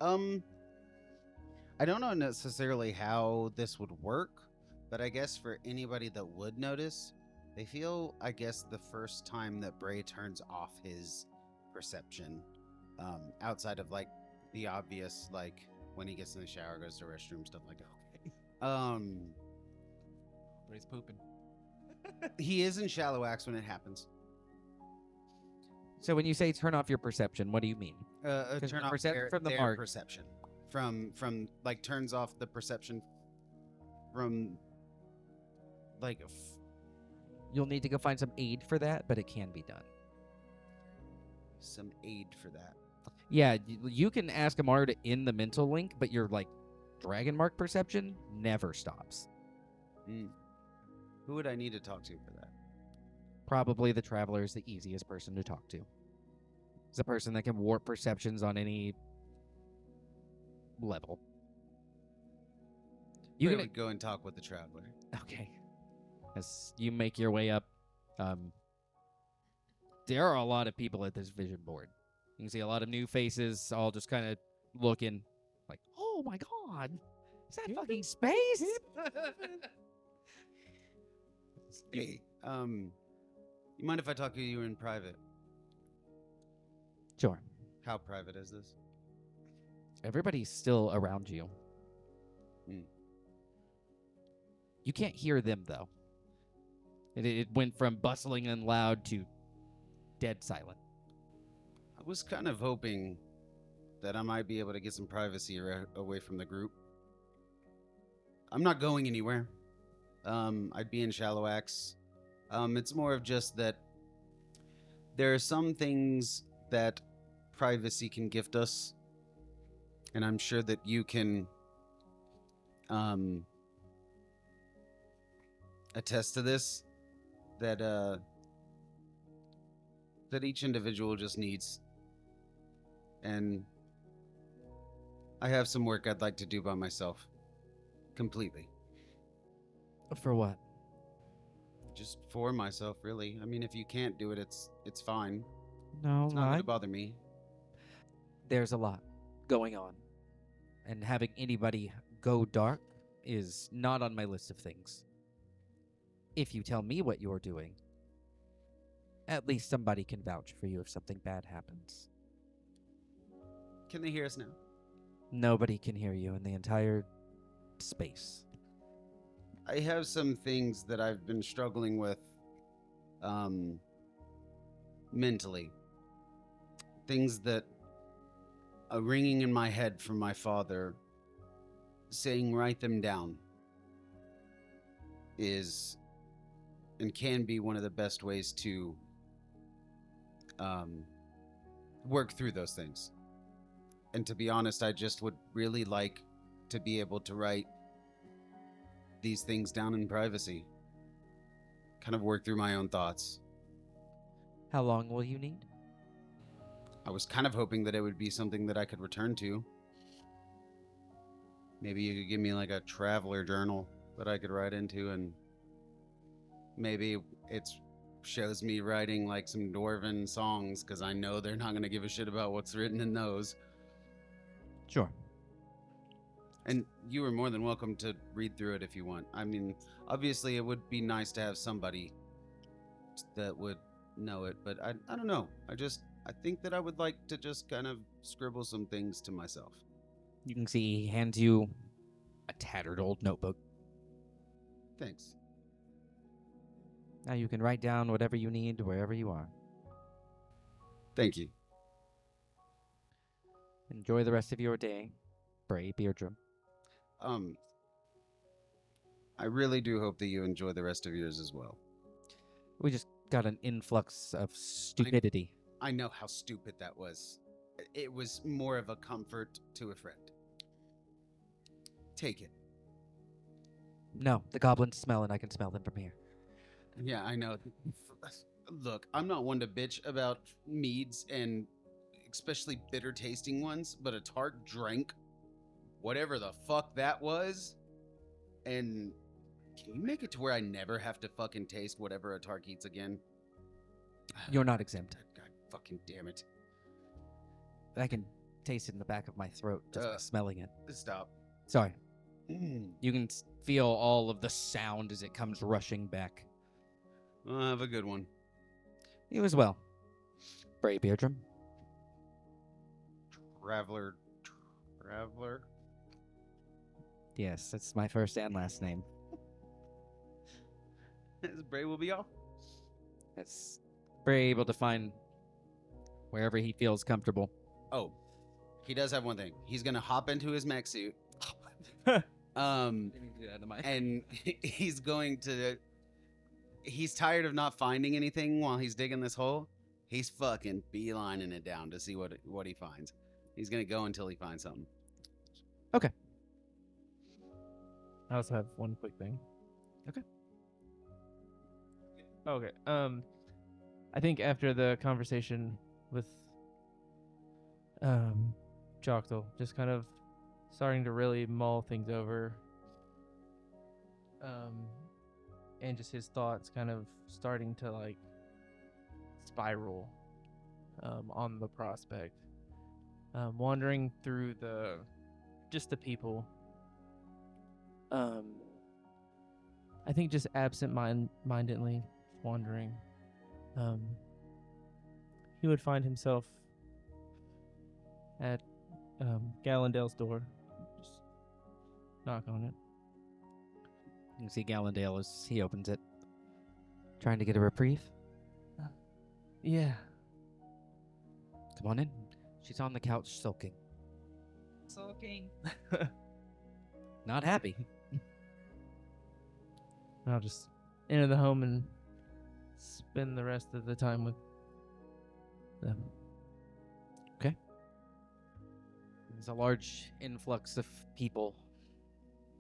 I don't know necessarily how this would work, but I guess for anybody that would notice, they feel, I guess, the first time that Bray turns off his perception, outside of like the obvious, like when he gets in the shower, goes to the restroom, stuff like that. Bray's pooping. He is in shallow axe when it happens. So when you say turn off your perception, what do you mean? 'Cause Turn the off from the their mark. perception. From like turns off the perception from like You'll need to go find some aid for that, but it can be done. some aid for that. Yeah, you can ask Amara to end the mental link, but your like dragon mark perception never stops. Who would I need to talk to for that? Probably the traveler is the easiest person to talk to. It's a person that can warp perceptions on any level. You Bray can would go and talk with the traveler. Okay. As you make your way up, there are a lot of people at this vision board. You can see a lot of new faces, all just kind of looking like, oh my god, is that fucking space? Hey, you mind if I talk to you in private? Sure. How private is this? Everybody's still around you. You can't hear them, though. It went from bustling and loud to dead silent. I was kind of hoping that I might be able to get some privacy away from the group. I'm not going anywhere. I'd be in Shallow Axe. It's more of just that there are some things that privacy can gift us, and I'm sure that you can attest to this, that that each individual just needs. And I have some work I'd like to do by myself. Completely. For what? Just for myself, really. I mean, if you can't do it, it's fine. No, It's not going to bother me. There's a lot going on. And having anybody go dark is not on my list of things. If you tell me what you're doing, at least somebody can vouch for you if something bad happens. Can they hear us now? Nobody can hear you in the entire space. I have some things that I've been struggling with mentally. Things that are ringing in my head from my father, saying write them down, is and can be one of the best ways to work through those things. And to be honest, I just would really like to be able to write these things down in privacy. Kind of work through my own thoughts. How long will you need? I was kind of hoping that it would be something that I could return to. Maybe you could give me like a traveler journal that I could write into, and maybe it shows me writing like some dwarven songs, because I know they're not going to give a shit about what's written in those. Sure. And you are more than welcome to read through it if you want. I mean, obviously it would be nice to have somebody that would know it, but I don't know. I think that I would like to just kind of scribble some things to myself. You can see he hands you a tattered old notebook. Thanks. Now you can write down whatever you need wherever you are. Thank you. Enjoy the rest of your day, Bray Beardrum. I really do hope that you enjoy the rest of yours as well. We just got an influx of stupidity. I know how stupid that was. It was more of a comfort to a friend. Take it. No, the goblins smell and I can smell them from here. Yeah, I know. Look, I'm not one to bitch about meads and especially bitter tasting ones, but a tart drink, whatever the fuck that was, and can you make it to where I never have to fucking taste whatever a Tark eats again? You're not exempt. God fucking damn it. I can taste it in the back of my throat just by smelling it. Stop. Sorry. You can feel all of the sound as it comes rushing back. Have a good one. You as well, Bray Beardrum. Traveler. Yes, that's my first and last name. Is Bray will be off? That's Bray able to find wherever he feels comfortable. Oh, he does have one thing. He's gonna hop into his mech suit. And he's going to. He's tired of not finding anything while he's digging this hole. He's fucking beelining it down to see what he finds. He's gonna go until he finds something. Okay. I also have one quick thing. Okay. Okay. I think after the conversation with Joctel, just kind of starting to really mull things over. And just his thoughts kind of starting to like spiral on the prospect. Wandering through the people. I think just absent-mindedly wandering. He would find himself at Gallandale's door. Just knock on it. You can see Gallandale as he opens it. Trying to get a reprieve? Yeah. Come on in. She's on the couch sulking. Sulking. Not happy. I'll just enter the home and spend the rest of the time with them. Okay. There's a large influx of people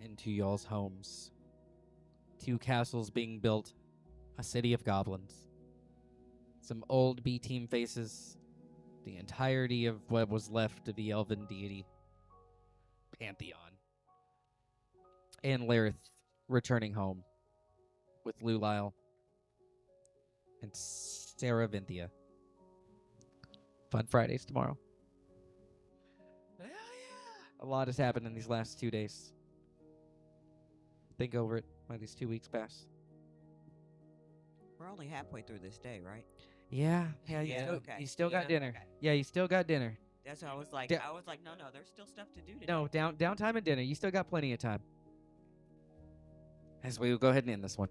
into y'all's homes. 2 castles being built, a city of goblins, some old B-team faces, the entirety of what was left of the elven deity pantheon, and Lareth returning home with Lulile and Sarah Vinthia. Fun Fridays tomorrow. Hell yeah. A lot has happened in these last 2 days. Think over it while these 2 weeks pass. We're only halfway through this day, right? Yeah, you still got dinner. Okay. Yeah, you still got dinner. That's what I was like. Da- I was like, no, there's still stuff to do today. No, downtime and dinner. You still got plenty of time. As we will go ahead and end this one.